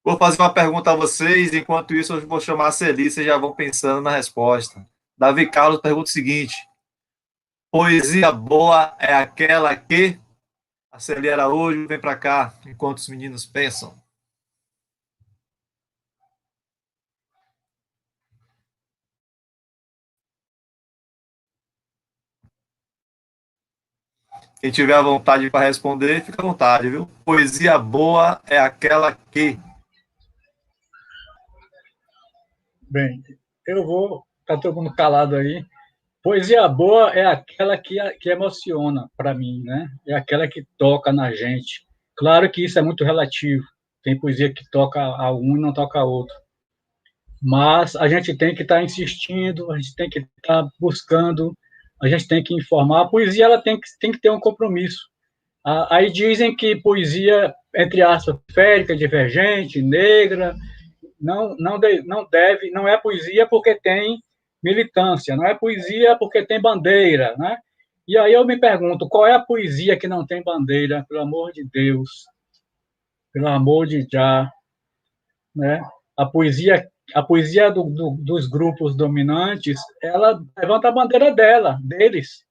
Vou fazer uma pergunta a vocês, enquanto isso eu vou chamar a Celi, vocês já vão pensando na resposta. Davi Carlos pergunta o seguinte: poesia boa é aquela que... A Celi Araújo, vem para cá, enquanto os meninos pensam. Quem tiver a vontade para responder, fica à vontade, viu? Poesia boa é aquela que... Bem, eu vou. Tá todo mundo calado aí. Poesia boa é aquela que emociona para mim, né? É aquela que toca na gente. Claro que isso é muito relativo. Tem poesia que toca a um e não toca a outro. Mas a gente tem que estar insistindo, a gente tem que estar buscando, a gente tem que informar. A poesia ela tem que ter um compromisso. Aí dizem que poesia, entre aspas, férica, divergente, negra, não deve, não é poesia porque tem militância, não é poesia porque tem bandeira, né? E aí eu me pergunto, qual é a poesia que não tem bandeira, pelo amor de Deus, pelo amor de Já, né? A poesia dos grupos dominantes, ela levanta a bandeira deles,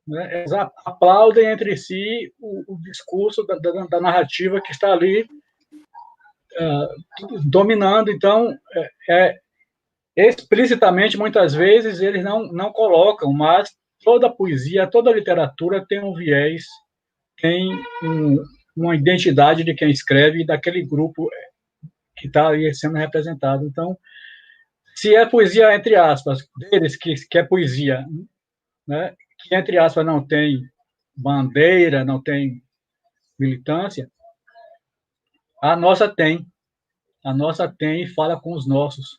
né? Eles aplaudem entre si o discurso da narrativa que está ali dominando. Então, explicitamente, muitas vezes, eles não colocam, mas toda poesia, toda literatura tem um viés, tem uma identidade de quem escreve e daquele grupo que está ali sendo representado. Então, se é poesia, entre aspas, deles, que é poesia, né, que, entre aspas, não tem bandeira, não tem militância, a nossa tem. A nossa tem e fala com os nossos.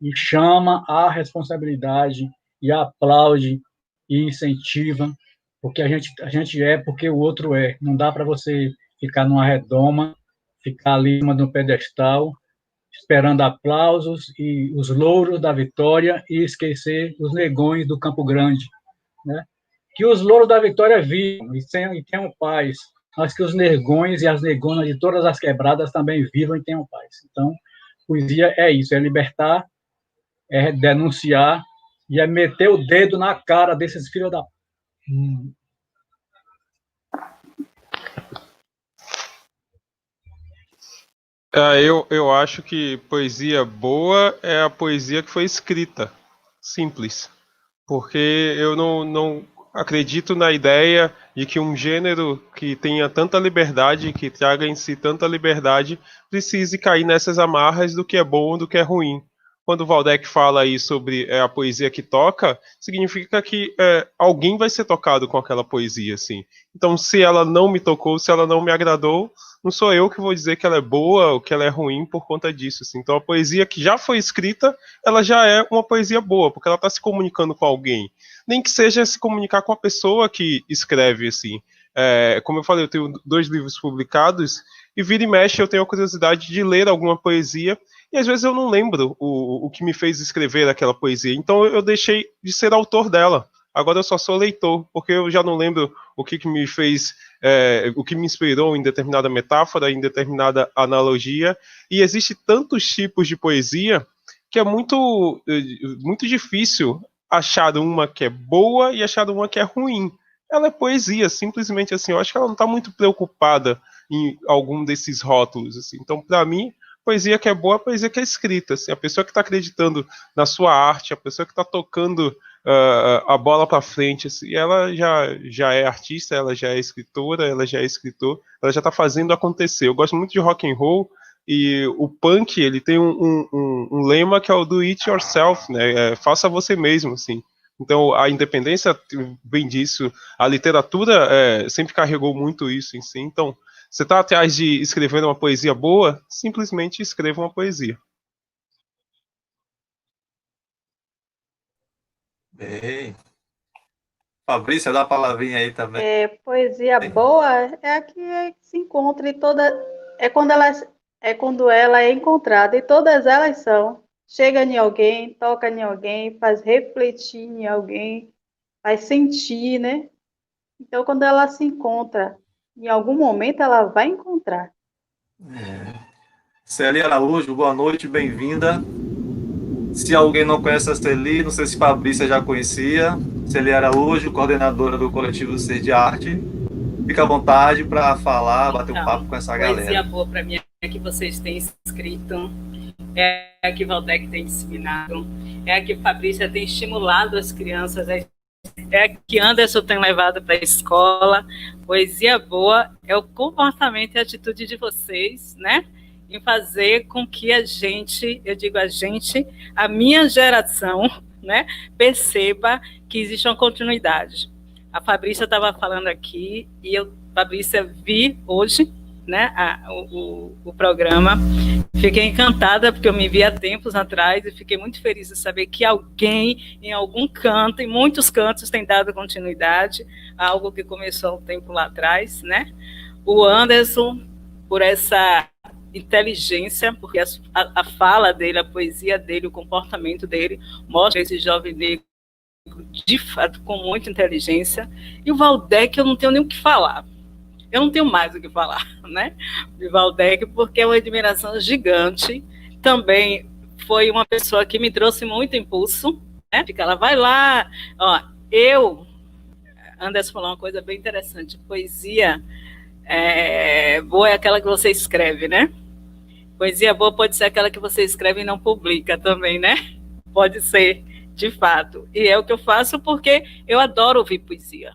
E chama a responsabilidade e aplaude e incentiva, porque a gente é porque o outro é. Não dá para você ficar numa redoma, ficar ali no pedestal, esperando aplausos e os louros da vitória e esquecer os negões do Campo Grande, né? Que os louros da vitória vivam e tenham paz, mas que os negões e as negonas de todas as quebradas também vivam e tenham paz. Então, poesia é isso, é libertar, é denunciar e é meter o dedo na cara desses filhos da... Eu acho que poesia boa é a poesia que foi escrita. Simples. Porque eu não acredito na ideia de que um gênero que tenha tanta liberdade, que traga em si tanta liberdade, precise cair nessas amarras do que é bom e do que é ruim. Quando o Waldeck fala aí sobre a poesia que toca, significa que alguém vai ser tocado com aquela poesia, assim. Então, se ela não me tocou, se ela não me agradou, não sou eu que vou dizer que ela é boa ou que ela é ruim por conta disso, assim. Então, a poesia que já foi escrita, ela já é uma poesia boa, porque ela está se comunicando com alguém. Nem que seja se comunicar com a pessoa que escreve, assim. Como eu falei, eu tenho 2 livros publicados, e vira e mexe eu tenho a curiosidade de ler alguma poesia, e às vezes eu não lembro o que me fez escrever aquela poesia. Então eu deixei de ser autor dela. Agora eu só sou leitor, porque eu já não lembro o que me fez, o que me inspirou em determinada metáfora, em determinada analogia. E existe tantos tipos de poesia que é muito difícil achar uma que é boa e achar uma que é ruim. Ela é poesia, simplesmente assim. Eu acho que ela não está muito preocupada em algum desses rótulos, assim. Então, para mim, poesia que é boa é a poesia que é escrita. Assim, a pessoa que está acreditando na sua arte, a pessoa que está tocando a bola para frente, assim, ela já é artista, ela já é escritora, ela já é escritor, ela já está fazendo acontecer. Eu gosto muito de rock and roll, e o punk ele tem um lema que é o do it yourself, né? Faça você mesmo, assim. Então a independência vem disso, a literatura sempre carregou muito isso em si. Então, você está atrás de escrever uma poesia boa, simplesmente escreva uma poesia. Bem. Fabrícia, dá a palavrinha aí também. Poesia boa é a que se encontra e toda quando ela é encontrada, e todas elas são. Chega em alguém, toca em alguém, faz refletir em alguém, faz sentir, né? Então, quando ela se encontra, em algum momento ela vai encontrar. Celi Araújo, boa noite, bem-vinda. Se alguém não conhece a Celi, não sei se Fabrícia já conhecia. Celi Araújo, coordenadora do coletivo Ser de Arte. Fica à vontade para falar, bater um papo com essa galera. Poesia boa para mim é a que vocês têm escrito, é a que Waldeck tem disseminado, é a que Fabrícia tem estimulado as crianças, é a que Anderson tem levado para a escola. Poesia boa é o comportamento e a atitude de vocês, né? Em fazer com que a gente, eu digo a gente, a minha geração, né, perceba que existe uma continuidade. A Fabrícia estava falando aqui, e eu, Fabrícia, vi hoje, né, o programa. Fiquei encantada, porque eu me vi há tempos atrás, e fiquei muito feliz de saber que alguém, em algum canto, em muitos cantos, tem dado continuidade a algo que começou há um tempo lá atrás, né? O Anderson, por essa inteligência, porque a fala dele, a poesia dele, o comportamento dele, mostra esse jovem negro, de fato, com muita inteligência. E o Waldeck, eu não tenho nem o que falar. Eu não tenho mais o que falar, né? De Waldeck, porque é uma admiração gigante. Também foi uma pessoa que me trouxe muito impulso, né? Porque ela vai lá, ó, Anderson falou uma coisa bem interessante, poesia boa é aquela que você escreve, né? Poesia boa pode ser aquela que você escreve e não publica também, né? Pode ser, de fato. E é o que eu faço porque eu adoro ouvir poesia.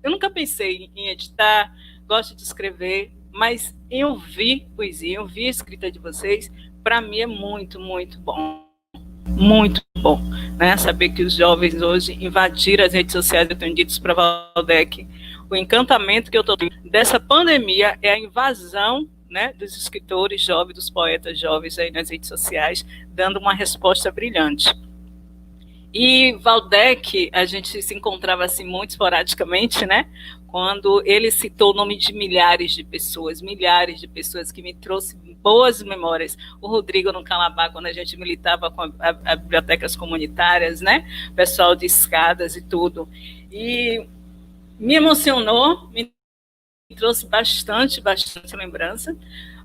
Eu nunca pensei em editar, gosto de escrever, mas em ouvir poesia, em ouvir a escrita de vocês, para mim é muito, muito bom. Muito bom, né? Saber que os jovens hoje invadiram as redes sociais, eu tenho dito para Waldeck, o encantamento que eu estou tendo dessa pandemia é a invasão, né, dos escritores jovens, dos poetas jovens aí nas redes sociais, dando uma resposta brilhante. E Waldeck, a gente se encontrava assim muito esporadicamente, né? Quando ele citou o nome de milhares de pessoas que me trouxe boas memórias. O Rodrigo no Calabá, quando a gente militava com as bibliotecas comunitárias, né? Pessoal de escadas e tudo. E me emocionou, me trouxe bastante lembrança,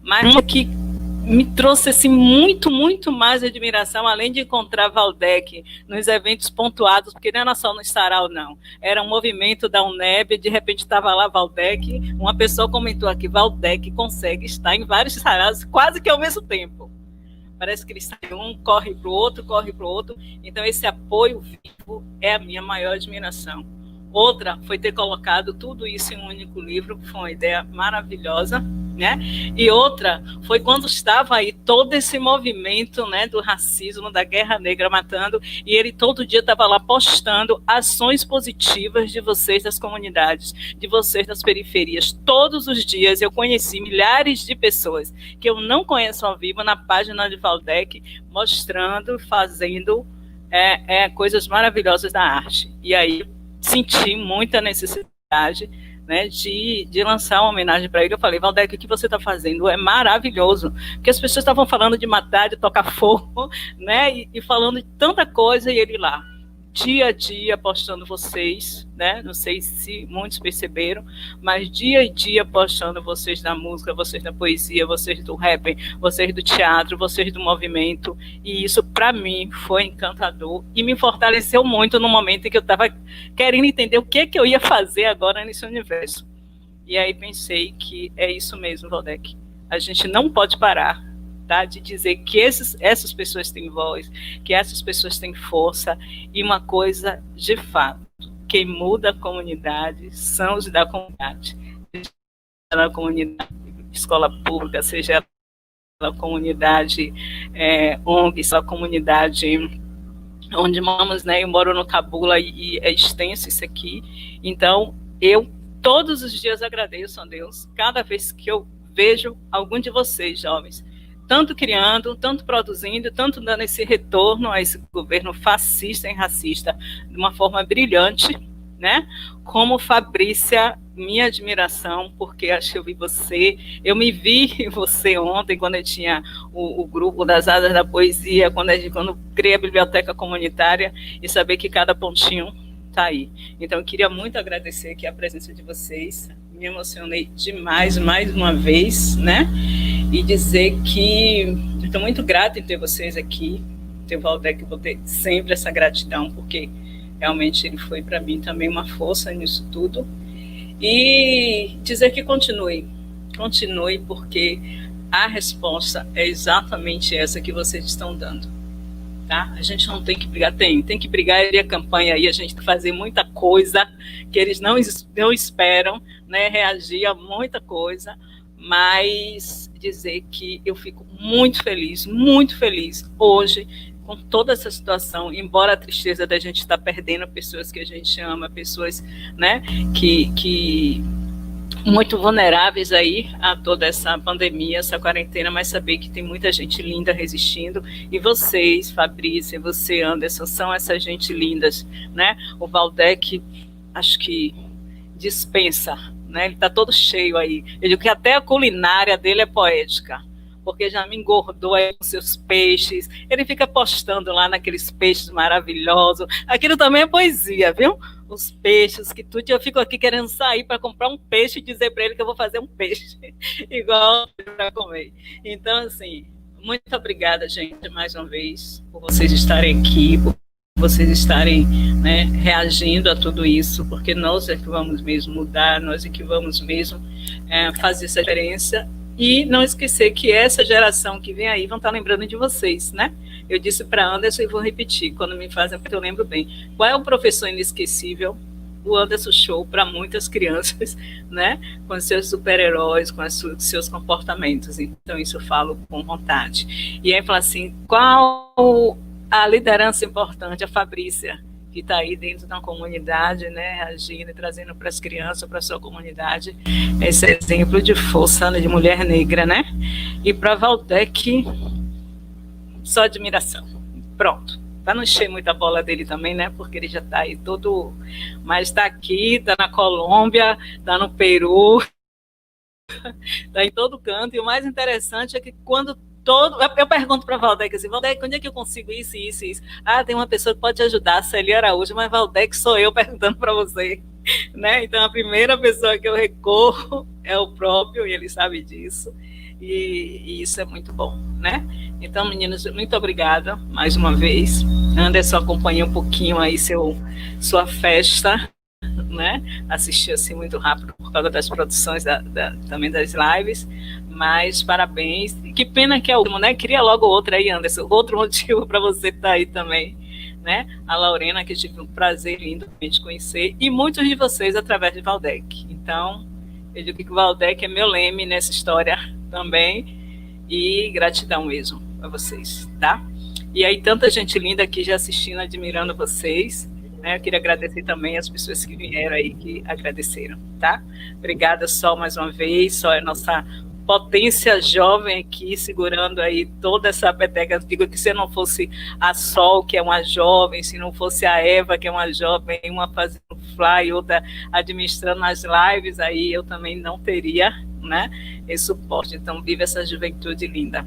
mas uma que me trouxe assim, muito, muito mais admiração, além de encontrar Waldeck nos eventos pontuados, porque não era só no sarau, não. Era um movimento da UNEB, de repente estava lá Waldeck, uma pessoa comentou aqui, Waldeck consegue estar em vários saraus quase que ao mesmo tempo. Parece que ele sai um, corre para o outro. Então esse apoio vivo é a minha maior admiração. Outra foi ter colocado tudo isso em um único livro, que foi uma ideia maravilhosa, né? E outra foi quando estava aí todo esse movimento, né, do racismo, da guerra negra matando, e ele todo dia estava lá postando ações positivas de vocês das comunidades, de vocês das periferias. Todos os dias eu conheci milhares de pessoas que eu não conheço ao vivo na página de Valdec, mostrando, fazendo coisas maravilhosas da arte. E aí senti muita necessidade, né, de lançar uma homenagem para ele. Eu falei, Valdec, o que você está fazendo é maravilhoso, porque as pessoas estavam falando de matar, de tocar fogo, né, e falando de tanta coisa, e ele lá, dia a dia, postando vocês, né, não sei se muitos perceberam, mas dia a dia postando vocês da música, vocês da poesia, vocês do rap, vocês do teatro, vocês do movimento, e isso para mim foi encantador e me fortaleceu muito no momento em que eu estava querendo entender o que eu ia fazer agora nesse universo. E aí pensei que é isso mesmo, Valdec, a gente não pode parar, tá, de dizer que essas pessoas têm voz, que essas pessoas têm força, e uma coisa de fato, quem muda a comunidade são os da comunidade, seja na comunidade escola pública, seja na comunidade ONG, seja na comunidade onde moramos, né, eu moro no Cabula e é extenso isso aqui, então eu todos os dias agradeço a Deus, cada vez que eu vejo algum de vocês, jovens, tanto criando, tanto produzindo, tanto dando esse retorno a esse governo fascista e racista de uma forma brilhante, né? Como Fabrícia, minha admiração, porque acho que eu vi você, eu me vi em você ontem, quando eu tinha o grupo das Asas da Poesia, quando criei a biblioteca comunitária, e saber que cada pontinho está aí. Então, eu queria muito agradecer aqui a presença de vocês, me emocionei demais, mais uma vez, né? E dizer que estou muito grata em ter vocês aqui, ter o Valdec, vou ter sempre essa gratidão, porque realmente ele foi para mim também uma força nisso tudo. E dizer que continue, porque a resposta é exatamente essa que vocês estão dando. Tá? A gente não tem que brigar, tem que brigar e a campanha aí, a gente tem que fazer muita coisa que eles não esperam, né, reagir a muita coisa, mas dizer que eu fico muito feliz hoje com toda essa situação, embora a tristeza da gente estar perdendo pessoas que a gente ama, pessoas, né, que muito vulneráveis aí a toda essa pandemia, essa quarentena, mas saber que tem muita gente linda resistindo, e vocês, Fabrícia, você, Anderson, são essa gente lindas, né? O Valdec, acho que dispensa, né? Ele está todo cheio aí. Eu digo que até a culinária dele é poética, porque já me engordou aí com seus peixes. Ele fica postando lá naqueles peixes maravilhosos. Aquilo também é poesia, viu? Os peixes, que tudo. Eu fico aqui querendo sair para comprar um peixe e dizer para ele que eu vou fazer um peixe igual para comer. Então, assim, muito obrigada, gente, mais uma vez, por vocês estarem aqui, por vocês estarem, né, reagindo a tudo isso, porque nós é que vamos mesmo mudar, nós é que vamos mesmo fazer essa diferença. E não esquecer que essa geração que vem aí vão estar lembrando de vocês, né? Eu disse para Anderson e vou repetir, quando me fazem, porque eu lembro bem. Qual é o professor inesquecível? O Anderson Show para muitas crianças, né? Com seus super-heróis, com seus comportamentos. Então, isso eu falo com vontade. E aí fala assim, qual a liderança importante? A Fabrícia, que está aí dentro da comunidade, né, agindo e trazendo para as crianças, para a sua comunidade, esse exemplo de força, né, de mulher negra, né? E para Valdec, só admiração. Pronto. Para não encher muita bola dele também, né? Porque ele já está aí todo... Mas está aqui, está na Colômbia, está no Peru, está em todo canto. E o mais interessante é que quando eu pergunto para Valdec assim, Valdec, onde é que eu consigo isso, isso, isso? Ah, tem uma pessoa que pode te ajudar, Celi Araújo, mas Valdec sou eu perguntando para você, né? Então a primeira pessoa que eu recorro é o próprio, e ele sabe disso, e isso é muito bom, né? Então, meninos, muito obrigada mais uma vez. Anderson, acompanhei um pouquinho aí sua festa, né? Assisti assim muito rápido por causa das produções também das lives, mas parabéns. Que pena que é o último, né? Queria logo outra aí, Anderson, outro motivo para você estar aí também, né? A Lorena, que eu tive um prazer lindo de conhecer, e muitos de vocês através de Valdec. Então, eu digo que o Valdec é meu leme nessa história também, e gratidão mesmo a vocês, tá? E aí, tanta gente linda aqui já assistindo, admirando vocês, né? Eu queria agradecer também as pessoas que vieram aí, que agradeceram, tá? Obrigada, Sol, mais uma vez. Sol é nossa potência jovem aqui, segurando aí toda essa peteca. Digo que se não fosse a Sol, que é uma jovem, se não fosse a Eva, que é uma jovem, uma fazendo fly, outra administrando as lives, aí eu também não teria, né, esse suporte. Então, viva essa juventude linda.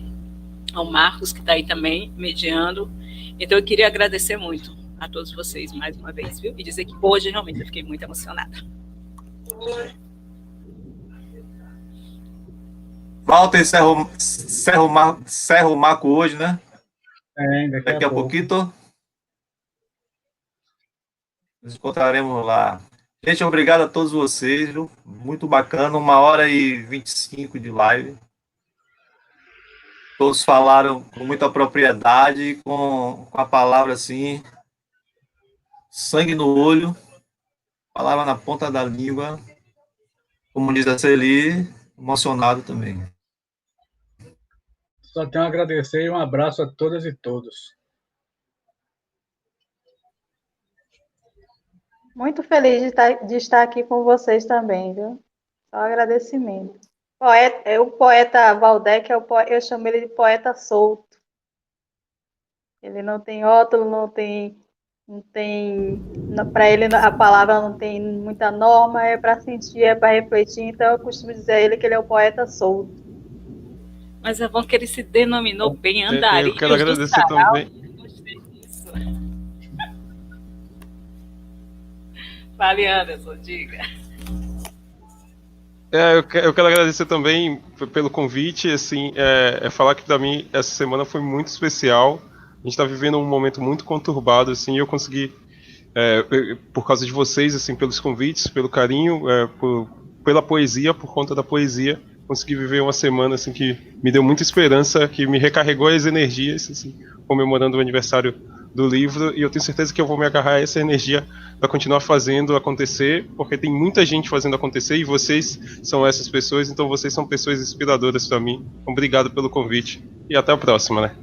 Ao Marcos, que está aí também, mediando. Então, eu queria agradecer muito a todos vocês mais uma vez, viu? E dizer que hoje, realmente, eu fiquei muito emocionada. Walter encerra o Marco hoje, né? Daqui a pouquinho nos encontraremos lá. Gente, obrigado a todos vocês, viu? Muito bacana, 1h25 de live. Todos falaram com muita propriedade, com a palavra assim, sangue no olho, palavra na ponta da língua, como diz a Celi, emocionado também. Só tenho a agradecer e um abraço a todas e todos. Muito feliz de estar aqui com vocês também, viu? Só agradecimento. O poeta Valdec, eu chamo ele de poeta solto. Ele não tem rótulo, não tem para ele a palavra não tem muita norma, é para sentir, é para refletir, então eu costumo dizer a ele que ele é o poeta solto. Mas é bom que ele se denominou bem Andarilhos. Eu quero agradecer também. Gostei disso. Fale, Anderson, diga. Eu quero agradecer também pelo convite, assim, falar que para mim essa semana foi muito especial. A gente está vivendo um momento muito conturbado, assim, e eu consegui, por causa de vocês, assim, pelos convites, pelo carinho, pela poesia, por conta da poesia, consegui viver uma semana, assim, que me deu muita esperança, que me recarregou as energias, assim, comemorando o aniversário do livro, e eu tenho certeza que eu vou me agarrar a essa energia para continuar fazendo acontecer, porque tem muita gente fazendo acontecer, e vocês são essas pessoas, então vocês são pessoas inspiradoras para mim. Obrigado pelo convite, e até a próxima, né?